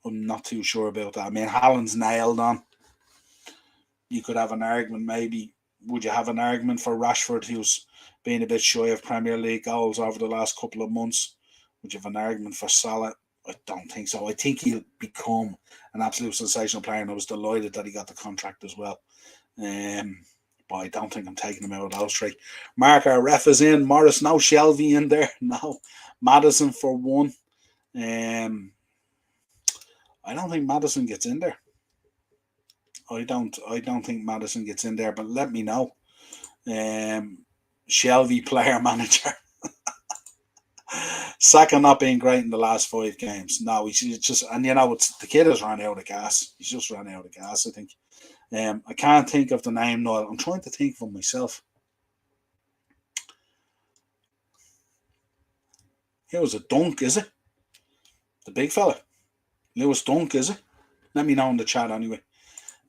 I'm not too sure about that. I mean, Haaland's nailed on. You could have an argument, maybe. Would you have an argument for Rashford, who's been a bit shy of Premier League goals over the last couple of months? Would you have an argument for Salah? I don't think so. I think he'll become an absolute sensational player, and I was delighted that he got the contract as well. But I don't think I'm taking him out of those three. Mark, our ref is in. Morris, no Shelby in there. No. Maddison for one. I don't think Maddison gets in there. I don't think Maddison gets in there, but let me know. Shelby player manager. Saka not being great in the last 5 games. No, he's just, and the kid has run out of gas. He's just run out of gas, I think. I can't think of the name, Noel. I'm trying to think of myself. It was a Dunk, is it? The big fella. Lewis Dunk, is it? Let me know in the chat anyway.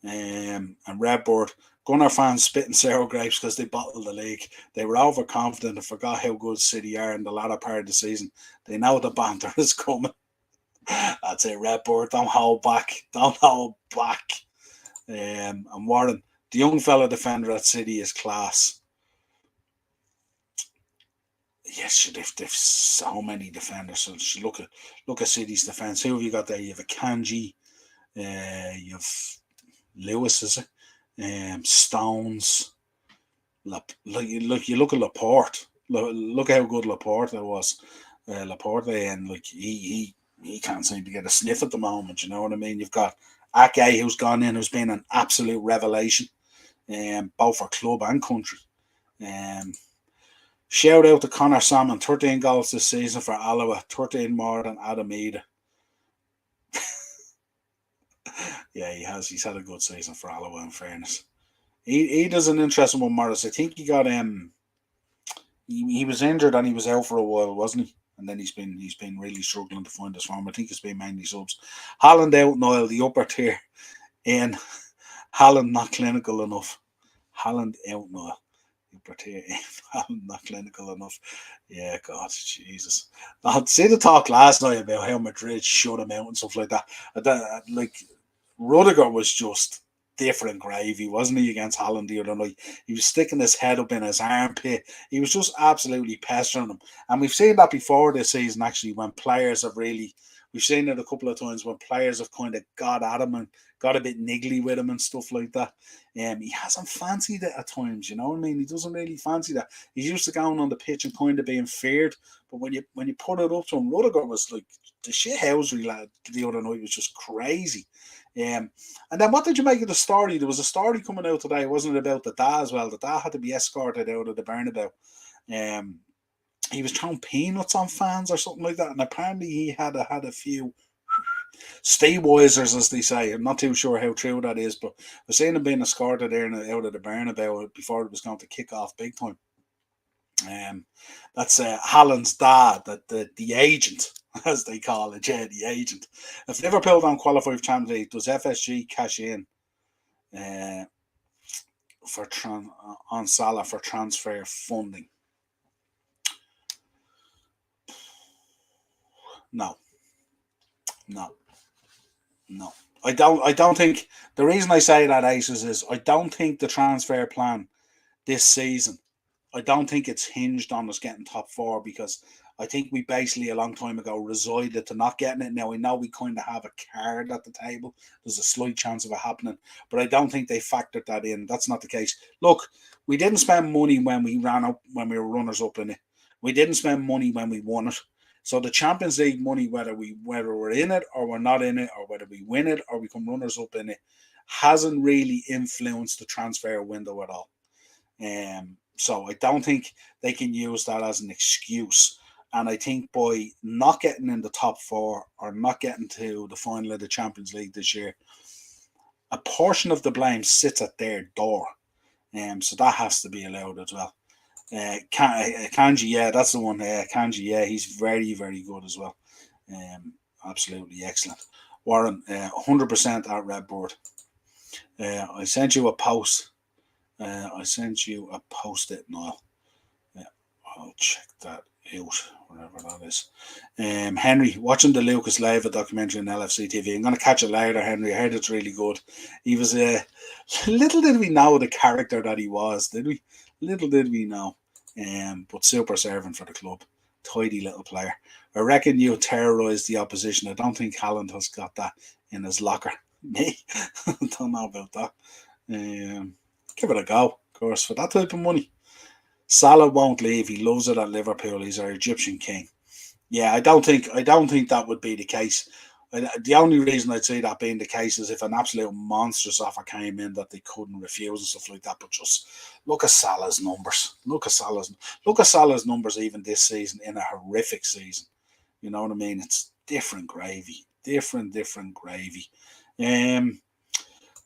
And Redbird. Gunner fans spitting sour grapes because they bottled the league. They were overconfident and forgot how good City are in the latter part of the season. They know the banter is coming. That's it, Redbird. Don't hold back. Don't hold back. And Warren, the young fella defender at City is class. Yes, they've so many defenders. So look at City's defence. Who have you got there? You have a Kanji. You have Lewis, is it? Stones. You look at Laporte. Look how good Laporte was. Laporte, and he can't seem to get a sniff at the moment. You know what I mean? You've got Ake, who's gone in, who's been an absolute revelation, both for club and country. Shout out to Connor Salmon, 13 goals this season for Alloa, 13 more than Adamida. Yeah, he has. He's had a good season for Alloa, in fairness. He does an interesting one, Morris. I think he got he was injured and he was out for a while, wasn't he? And then he's been really struggling to find his form. I think it's been mainly subs. Haaland out, Niall, the upper tier. And Haaland not clinical enough. Haaland out, Niall. Not clinical enough. Yeah, God, Jesus. I'd see the talk last night about how Madrid shut him out and stuff like that. Rudiger was just different gravy, wasn't he, against Haaland the other night? He was sticking his head up in his armpit. He was just absolutely pestering him. And we've seen that before this season, actually, when players have really... We've seen it a couple of times when players have kind of got at him and got a bit niggly with him and stuff like that. He hasn't fancied it at times, you know what I mean? He doesn't really fancy that. He's used to going on the pitch and kind of being feared. But when you put it up to him, Rudiger was like... The shithousery lad the other night was just crazy. And then what did you make of the story? There was a story coming out today, wasn't it, about the dad as well? The dad had to be escorted out of the Bernabeu. He was throwing peanuts on fans or something like that, and apparently he had a few Staywisers, as they say. I'm not too sure how true that is, but I've seen him being escorted there out of the Bernabeu before it was going to kick off big time. That's Haaland's dad, the agent, as they call it, yeah, the agent. If Liverpool don't qualify for Champions League, does FSG cash in on Salah for transfer funding? No. I don't think the reason I say that, Aces, is I don't think the transfer plan this season, I don't think it's hinged on us getting top 4, because I think we basically a long time ago resigned to not getting it. Now I know we kind of have a card at the table. There's a slight chance of it happening, but I don't think they factored that in. That's not the case. Look, we didn't spend money when we were runners up in it. We didn't spend money when we won it. So the Champions League money, whether we're in it or we're not in it, or whether we win it or become runners up in it, hasn't really influenced the transfer window at all. So I don't think they can use that as an excuse. And I think by not getting in the top 4 or not getting to the final of the Champions League this year, a portion of the blame sits at their door. So that has to be allowed as well. Kanji, yeah, that's the one. Kanji, yeah, he's very, very good as well. Absolutely excellent. Warren, 100% at Redboard. I sent you a post. I sent you a post-it, Niall. I'll check that out, whatever that is. Henry, watching the Lucas Leiva documentary on LFC TV. I'm going to catch it later, Henry. I heard it's really good. He was a little did we know the character that he was, did we? Little did we know. But super servant for the club. Tidy little player. I reckon you terrorised the opposition. I don't think Haaland has got that in his locker. Me? I don't know about that. Give it a go, of course, for that type of money. Salah won't leave. He loves it at Liverpool. He's our Egyptian king. Yeah, I don't think that would be the case. The only reason I'd say that being the case is if an absolute monstrous offer came in that they couldn't refuse and stuff like that. But just look at Salah's numbers. Look at Salah's numbers even this season in a horrific season. You know what I mean? It's different gravy. Different gravy.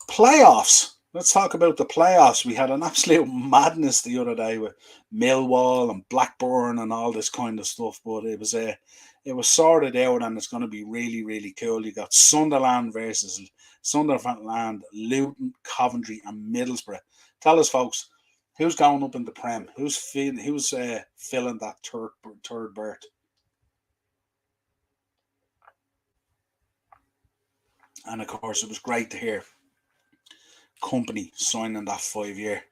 Playoffs. Let's talk about the playoffs. We had an absolute madness the other day with Millwall and Blackburn and all this kind of stuff, but it was sorted out, and it's going to be really, really cool. You got Sunderland versus Sunderland, Luton, Coventry, and Middlesbrough. Tell us, folks, who's going up in the Prem? Who's filling that third berth? And of course, it was great to hear Company signing that 5-year.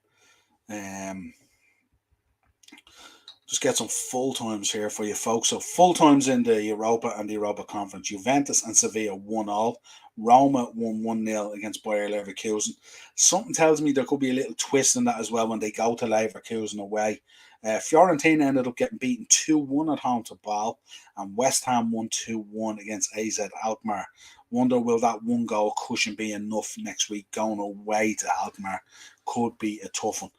Just get some full times here for you folks. So full times in the Europa and the Europa Conference. Juventus and Sevilla 1-1. Roma won 1-0 against Bayer Leverkusen. Something tells me there could be a little twist in that as well when they go to Leverkusen away. Fiorentina ended up getting beaten 2-1 at home to Ball, and West Ham won 2-1 against AZ Alkmaar. Wonder will that one goal cushion be enough next week going away to Alkmaar? Could be a tough one.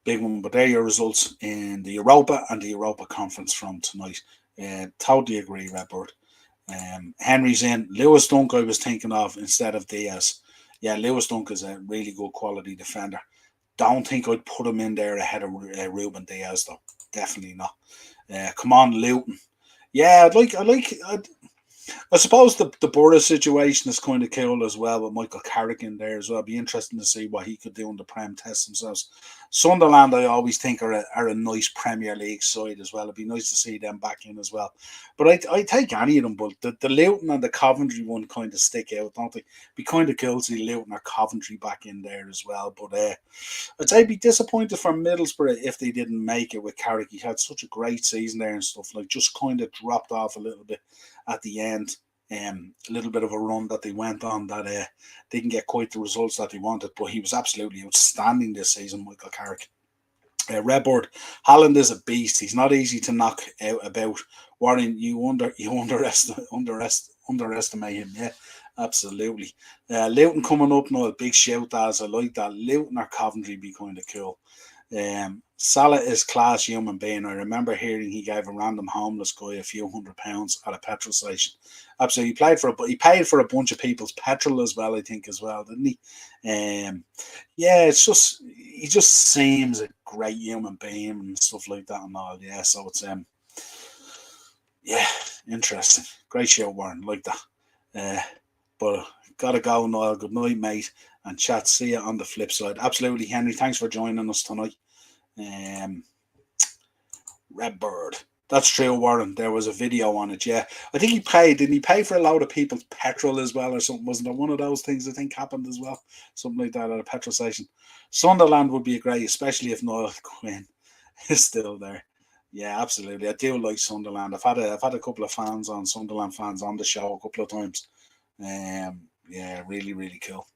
Big one. But there are your results in the Europa and the Europa Conference from tonight. Totally agree, Redbird. Henry's in. Lewis Dunk I was thinking of instead of Diaz. Yeah, Lewis Dunk is a really good quality defender. Don't think I'd put him in there ahead of Ruben Diaz though. Definitely not. Come on, Luton. Yeah, I suppose the Borough situation is kind of cool as well with Michael Carrick in there as well. It'd be interesting to see what he could do in the Prem test themselves. Sunderland, I always think are a nice Premier League side as well. It'd be nice to see them back in as well. But I take any of them. But the Luton and the Coventry one kind of stick out, don't they? It'd be kind of cool to see Luton or Coventry back in there as well. But I'd say I'd be disappointed for Middlesbrough if they didn't make it with Carrick. He had such a great season there and stuff. Like just kind of dropped off a little bit at the end. A little bit of a run that they went on that didn't get quite the results that they wanted, but he was absolutely outstanding this season, Michael Carrick. Redbird, Haaland is a beast. He's not easy to knock out about. Warren, you underestimate him. Yeah, absolutely. Luton coming up now, a big shout as I like that. Luton or Coventry be kind of cool. Salah is class human being. I remember hearing he gave a random homeless guy a few £100 at a petrol station. Absolutely, he paid for a bunch of people's petrol as well. I think as well, didn't he? Yeah, it's just he just seems a great human being and stuff like that and all. Yeah, so it's yeah, interesting. Great show, Warren. Like that. But gotta go, Niall. Good night, mate. And chat. See you on the flip side. Absolutely, Henry. Thanks for joining us tonight. Redbird. That's true, Warren. There was a video on it, yeah. I think he paid. Didn't he pay for a load of people's petrol as well or something? Wasn't there one of those things I think happened as well? Something like that at a petrol station. Sunderland would be great, especially if Niall Quinn is still there. Yeah, absolutely. I do like Sunderland. I've had a couple of Sunderland fans on the show a couple of times. Yeah, really, really cool.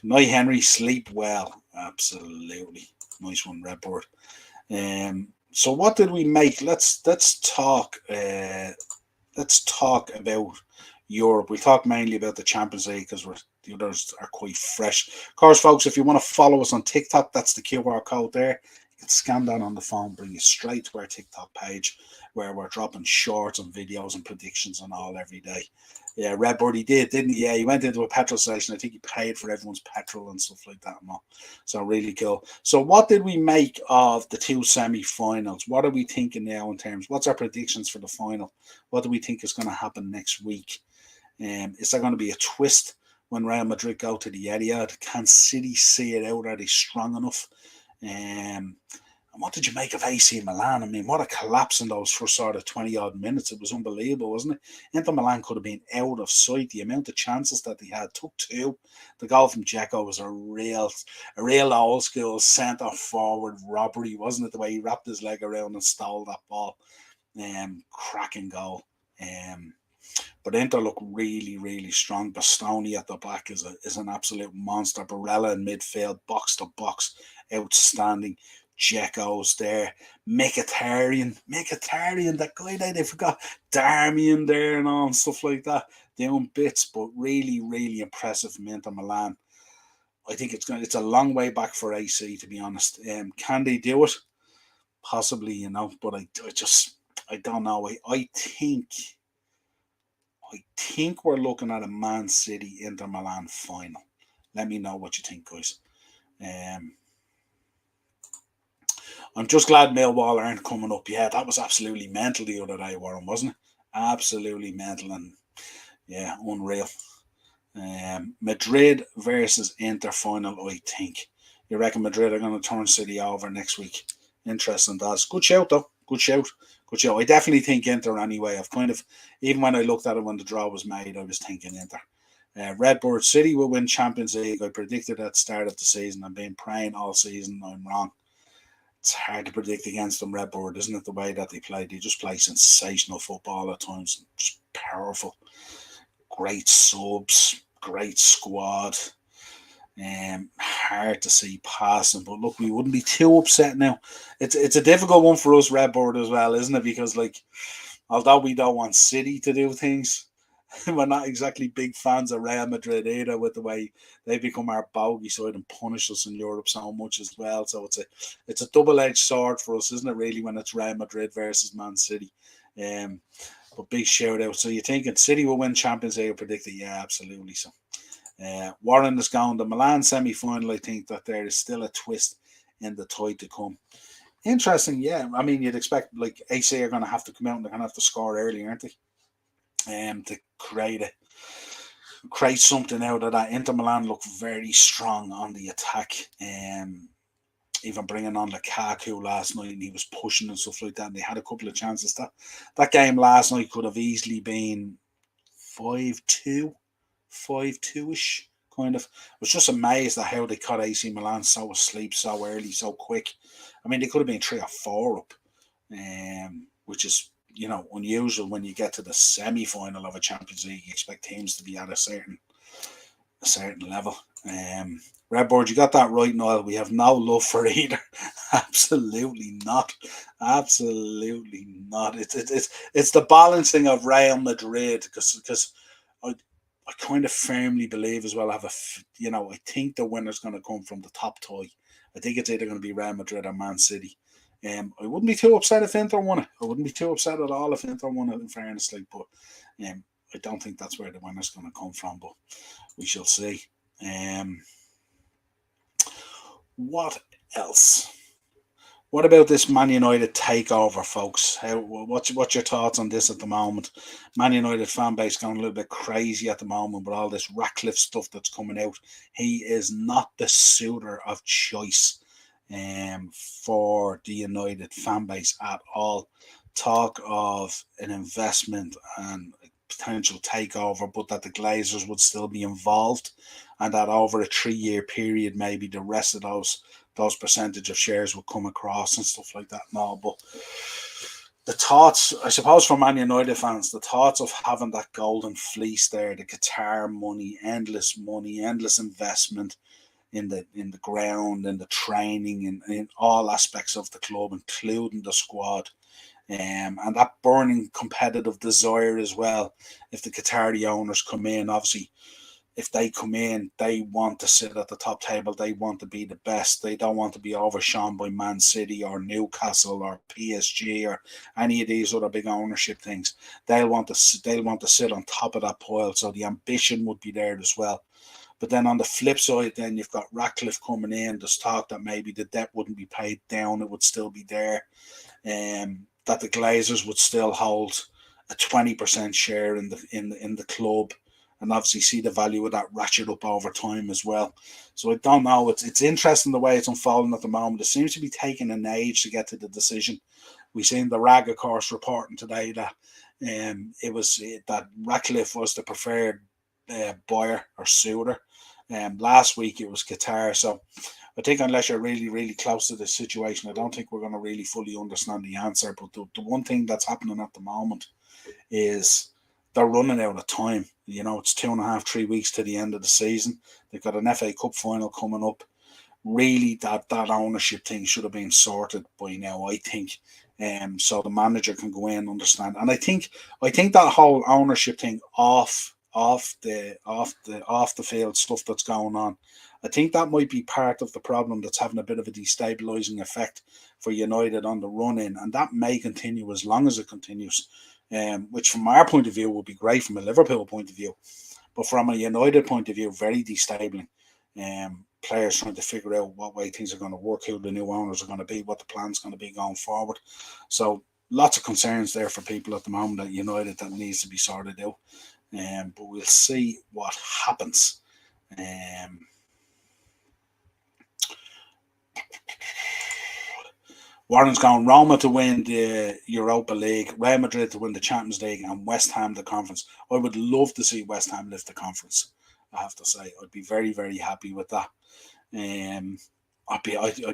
Night Henry, sleep well. Absolutely. Nice one, Redbird. So what did we make? Let's talk about Europe. We'll talk mainly about the Champions League because the others are quite fresh. Of course, folks, if you want to follow us on TikTok, that's the QR code there. You can scan that on the phone, bring you straight to our TikTok page where we're dropping shorts and videos and predictions and all every day. Yeah, Redbird, he did, didn't he? Yeah, he went into a petrol station. I think he paid for everyone's petrol and stuff like that. So really cool. So what did we make of the two semi-finals? What are we thinking now in terms? What's our predictions for the final? What do we think is going to happen next week? Is there going to be a twist when Real Madrid go to the Etihad? Can City see it out? Are they strong enough? And what did you make of AC Milan? I mean, what a collapse in those first sort of 20 odd minutes. It was unbelievable, wasn't it? Inter Milan could have been out of sight. The amount of chances that they had, took two. The goal from Dzeko was a real old school centre forward robbery, wasn't it? The way he wrapped his leg around and stole that ball. Cracking goal. But Inter look really, really strong. Bastoni at the back is an absolute monster. Barella in midfield, box to box, outstanding. Dzeko's there. Mkhitaryan, that guy that they forgot. Darmian there and all and stuff like that. Doing bits, but really, really impressive from Inter Milan. I think it's a long way back for AC, to be honest. Can they do it? Possibly, but I don't know. I think we're looking at a Man City Inter Milan final. Let me know what you think, guys. I'm just glad Millwall aren't coming up yet. That was absolutely mental the other day, Warren, wasn't it? Absolutely mental and unreal. Madrid versus Inter final, I think. You reckon Madrid are going to turn City over next week? Interesting, that's good shout though. Good shout. I definitely think Inter anyway. Even when I looked at it when the draw was made, I was thinking Inter. Redbird City will win Champions League. I predicted at the start of the season. I've been praying all season. I'm wrong. It's hard to predict against them, Redbird, isn't it? The way that they play. They just play sensational football at times. Just powerful. Great subs. Great squad. Hard to see passing, but look, we wouldn't be too upset now. It's a difficult one for us, Redbird, as well, isn't it? Because although we don't want City to do things, we're not exactly big fans of Real Madrid either, with the way they become our bogey side and punish us in Europe so much as well. So it's a double-edged sword for us, isn't it? Really, when it's Real Madrid versus Man City. But big shout out. So you thinking City will win Champions League? Predicted, yeah, absolutely. So. Warren is gone. The Milan semi-final, I think that there is still a twist in the tide to come. Interesting, yeah. I mean, you'd expect AC are going to have to come out and they're going to have to score early, aren't they? To create something out of that. Inter Milan look very strong on the attack. Even bringing on Lukaku last night, and he was pushing and stuff like that. And they had a couple of chances. That game last night could have easily been 5-2. 5-2-ish, kind of. I was just amazed at how they caught AC Milan so asleep so early, so quick. I mean, they could have been 3 or 4 up, which is, unusual when you get to the semi-final of a Champions League. You expect teams to be at a certain level. Redboard, you got that right, Niall. We have no love for either. Absolutely not. Absolutely not. It's the balancing of Real Madrid because I kind of firmly believe as well. I think the winner's going to come from the top tie. I think it's either going to be Real Madrid or Man City. I wouldn't be too upset if Inter won it. I wouldn't be too upset at all if Inter won it, in fairness. But I don't think that's where the winner's going to come from. But we shall see. What else? What about this Man United takeover, folks? What's your thoughts on this at the moment? Man United fan base going a little bit crazy at the moment with all this Ratcliffe stuff that's coming out. He is not the suitor of choice for the United fan base at all. Talk of an investment and potential takeover, but that the Glazers would still be involved, and that over a 3-year period, maybe the rest of those percentage of shares will come across and stuff like that. No, but the thoughts, I suppose, for Man United fans, the thoughts of having that golden fleece there, the Qatar money, endless investment in the ground, in the training, in all aspects of the club, including the squad. And that burning competitive desire as well. If the Qatari owners come in, obviously, if they come in, they want to sit at the top table. They want to be the best. They don't want to be overshone by Man City or Newcastle or PSG or any of these other big ownership things. They'll want to sit on top of that pile. So the ambition would be there as well. But then on the flip side, then you've got Ratcliffe coming in. There's talk that maybe the debt wouldn't be paid down; it would still be there. That the Glazers would still hold a 20% share in the club, and obviously see the value of that ratchet up over time as well. So I don't know. It's interesting the way it's unfolding at the moment. It seems to be taking an age to get to the decision. We seen the RAG, of course, reporting today that that Ratcliffe was the preferred buyer or suitor. Last week it was Qatar. So I think unless you're really, really close to the situation, I don't think we're going to really fully understand the answer. But the one thing that's happening at the moment is they're running out of time. You know, it's 2.5, 3 weeks to the end of the season. They've got an FA Cup final coming up. Really, that ownership thing should have been sorted by now, I think. So the manager can go in and understand. And I think that whole ownership thing off the field stuff that's going on, I think that might be part of the problem that's having a bit of a destabilising effect for United on the run in, and that may continue as long as it continues. Which from our point of view will be great from a Liverpool point of view, but from a United point of view, very destabilising. Players trying to figure out what way things are going to work, who the new owners are going to be, what the plan's going to be going forward. So lots of concerns there for people at the moment at United that needs to be sorted out. But we'll see what happens. Warren's going Roma to win the Europa League, Real Madrid to win the Champions League, and West Ham the conference. I would love to see West Ham lift the conference. I have to say, I'd be very, very happy with that. I'd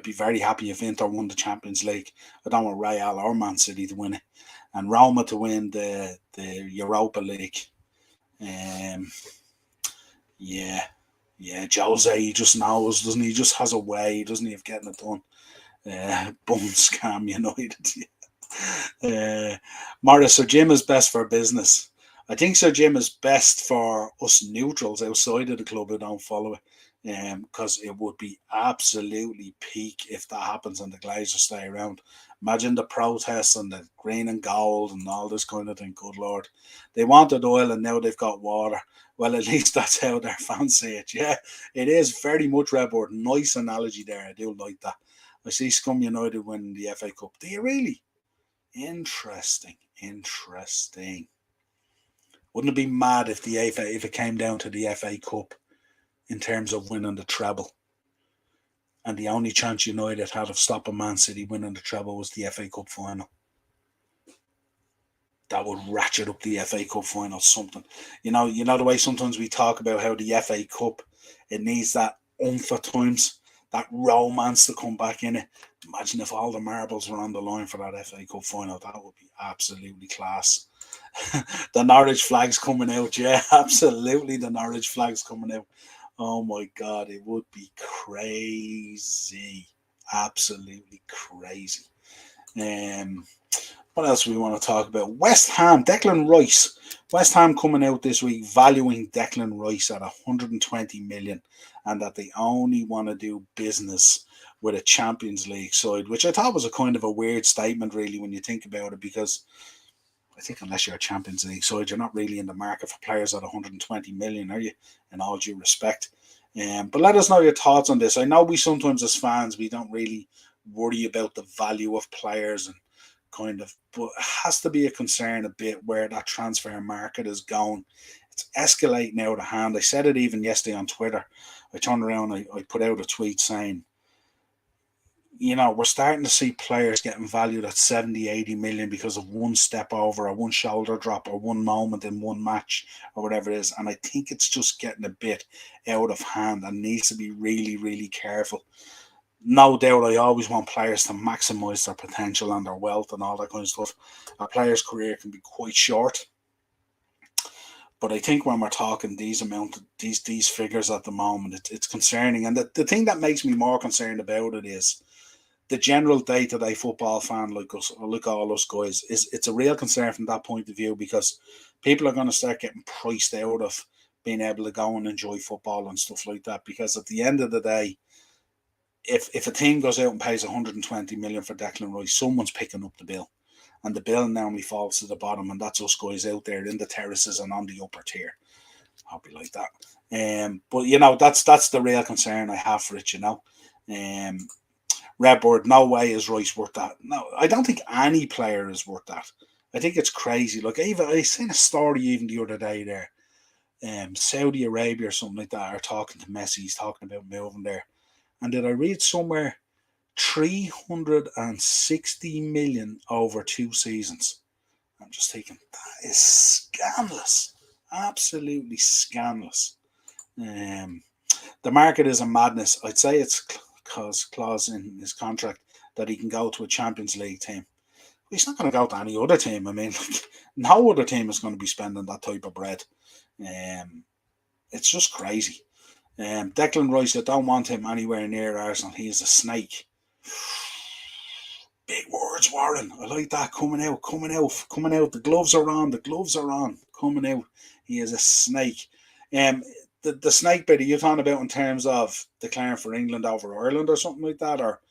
be very happy if Inter won the Champions League. I don't want Real or Man City to win it, and Roma to win the Europa League. Yeah, Jose, he just knows, doesn't he? He just has a way, doesn't he, of getting it done. Bum scam United. Morris, Sir Jim is best for business. I think Sir Jim is best for us neutrals outside of the club who don't follow it. Because it would be absolutely peak if that happens and the Glazers stay around. Imagine the protests and the green and gold and all this kind of thing. Good Lord. They wanted oil and now they've got water. Well, at least that's how their fans see it. Yeah, it is very much Redboard. Nice analogy there. I do like that. I see Scum United win the FA Cup. Do you really? Interesting. Wouldn't it be mad if if it came down to the FA Cup in terms of winning the treble, and the only chance United had of stopping Man City winning the treble was the FA Cup final? That would ratchet up the FA Cup final something. You know the way sometimes we talk about how the FA Cup, it needs that oomph at times, that romance to come back in it. Imagine if all the marbles were on the line for that FA Cup final. That would be absolutely class. The Norwich flag's coming out. Yeah, absolutely. The Norwich flag's coming out. Oh my God, it would be crazy. Absolutely crazy. What else do we want to talk about? West Ham, Declan Rice. West Ham coming out this week valuing Declan Rice at 120 million, and that they only want to do business with a Champions League side, which I thought was a kind of a weird statement, really, when you think about it, because I think unless you're a Champions League side, you're not really in the market for players at 120 million, are you? In all due respect. But let us know your thoughts on this. I know we sometimes as fans, we don't really worry about the value of players and kind of, but it has to be a concern a bit where that transfer market is going. It's escalating out of hand. I said it even yesterday on Twitter. I turned around, I put out a tweet saying, we're starting to see players getting valued at 70, 80 million because of one step over or one shoulder drop or one moment in one match or whatever it is. And I think it's just getting a bit out of hand and needs to be really, really careful. No doubt, I always want players to maximise their potential and their wealth and all that kind of stuff. A player's career can be quite short. But I think when we're talking these figures at the moment, it's concerning. And the thing that makes me more concerned about it is the general day-to-day football fan like us, or like all us guys, it's a real concern from that point of view, because people are going to start getting priced out of being able to go and enjoy football and stuff like that. Because at the end of the day, if a team goes out and pays 120 million for Declan Rice, someone's picking up the bill. And the bill normally falls to the bottom, and that's us guys out there in the terraces and on the upper tier. I'll be like that. But, that's the real concern I have for it, Redbird, no way is Rice worth that. No, I don't think any player is worth that. I think it's crazy. Like, I seen a story even the other day there. Saudi Arabia or something like that are talking to Messi. He's talking about moving there. And did I read somewhere 360 million over 2 seasons? I'm just thinking that is scandalous, absolutely scandalous. Um, the market is a madness. I'd say it's because clause in his contract that he can go to a Champions League team. He's not going to go to any other team. I mean, no other team is going to be spending that type of bread. It's just crazy. Declan Rice, I don't want him anywhere near Arsenal. He is a snake. Big words, Warren. I like that. Coming out. The gloves are on. Coming out. He is a snake. The snake bit, are you talking about in terms of declaring for England over Ireland or something like that? Or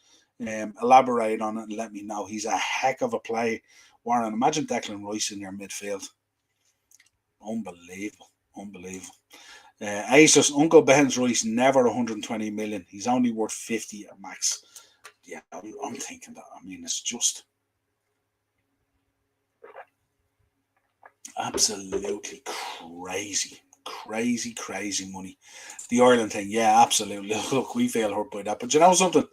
elaborate on it and let me know. He's a heck of a play. Warren, imagine Declan Rice in your midfield. Unbelievable. Asus, Uncle Ben's Rice, never 120 million. He's only worth 50 at max. Yeah, I'm thinking that. I mean, it's just absolutely crazy money. The Ireland thing, yeah, absolutely. Look, we feel hurt by that. But you know something?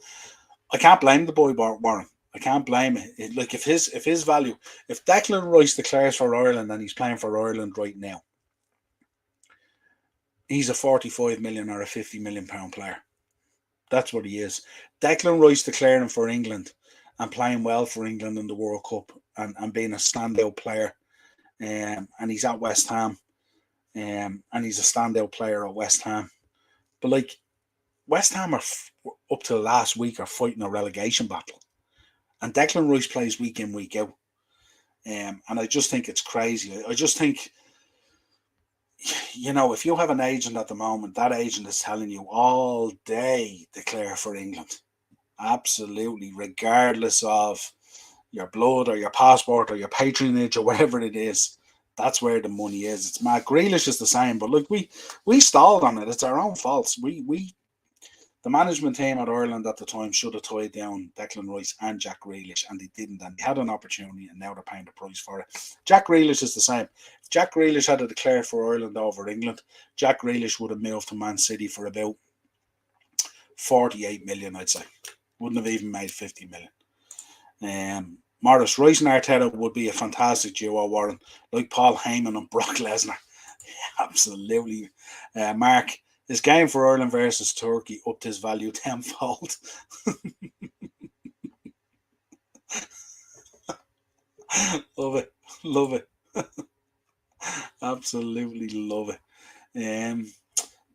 I can't blame the boy, Warren. I can't blame it. Like if his value, if Declan Rice declares for Ireland and he's playing for Ireland right now, he's a 45 million or a 50 million pound player. That's what he is. Declan Rice declaring for England and playing well for England in the World Cup and being a standout player. And he's at West Ham. And he's a standout player at West Ham. But like West Ham are up to last week are fighting a relegation battle. And Declan Rice plays week in, week out. And I just think it's crazy. I just think, you know, if you have an agent at the moment, that agent is telling you all day declare for England. Absolutely, regardless of your blood or your passport or your patronage or whatever it is. That's where the money is. It's mad. Grealish is the same, but look, we stalled on it. It's our own faults. The management team at Ireland at the time should have tied down Declan Rice and Jack Grealish, and they didn't. And they had an opportunity, and now they're paying the price for it. Jack Grealish is the same. If Jack Grealish had to declare for Ireland over England, Jack Grealish would have moved to Man City for about 48 million, I'd say. Wouldn't have even made 50 million. Morris, Rice and Arteta would be a fantastic duo, Warren, like Paul Heyman and Brock Lesnar. Absolutely. Mark, his game for Ireland versus Turkey upped his value tenfold. Love it. Absolutely love it.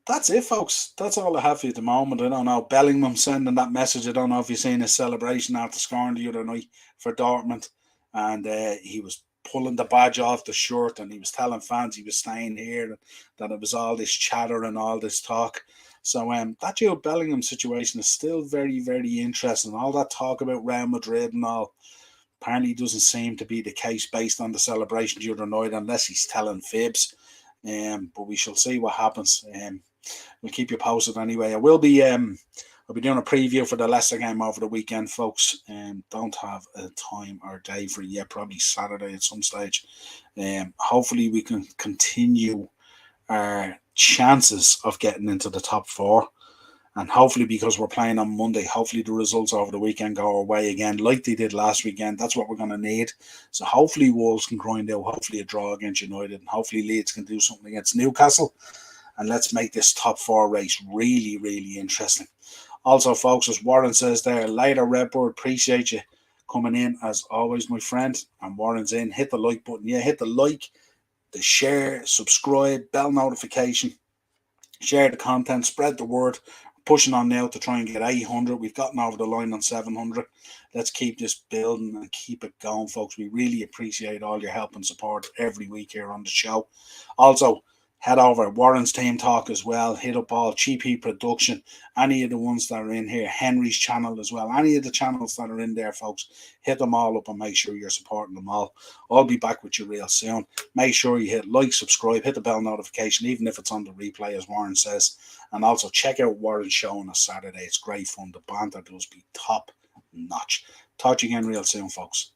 That's it, folks. That's all I have for you at the moment. I don't know. Bellingham sending that message. I don't know if you've seen his celebration after scoring the other night for Dortmund. And he was pulling the badge off the shirt and he was telling fans he was staying here, that it was all this chatter and all this talk. So that Jude Bellingham situation is still very, very interesting. All that talk about Real Madrid and all apparently doesn't seem to be the case based on the celebration the other night, unless he's telling fibs. But we shall see what happens. We'll keep you posted anyway. I'll be doing a preview for the Leicester game over the weekend, folks. Don't have a time or day for it yet. Probably Saturday at some stage. Hopefully we can continue our chances of getting into the top four. And hopefully, because we're playing on Monday, hopefully the results over the weekend go our way again, like they did last weekend. That's what we're going to need. So hopefully Wolves can grind out, hopefully a draw against United, and hopefully Leeds can do something against Newcastle. And let's make this top four race really, really interesting. Also, folks, as Warren says there, later, Redbird, appreciate you coming in as always, my friend. And Warren's in. Hit the like button. Yeah, hit the like, the share, subscribe, bell notification, share the content, spread the word. Pushing on now to try and get 800. We've gotten over the line on 700. Let's keep this building and keep it going, folks. We really appreciate all your help and support every week here on the show. Also, head over Warren's Team Talk as well. Hit up all GP Production, any of the ones that are in here, Henry's channel as well, any of the channels that are in there, folks. Hit them all up and make sure you're supporting them all. I'll be back with you real soon. Make sure you hit like, subscribe, hit the bell notification, even if it's on the replay, as Warren says. And also check out Warren's show on a Saturday. It's great fun. The banter does be top notch. Talk to you again real soon, folks.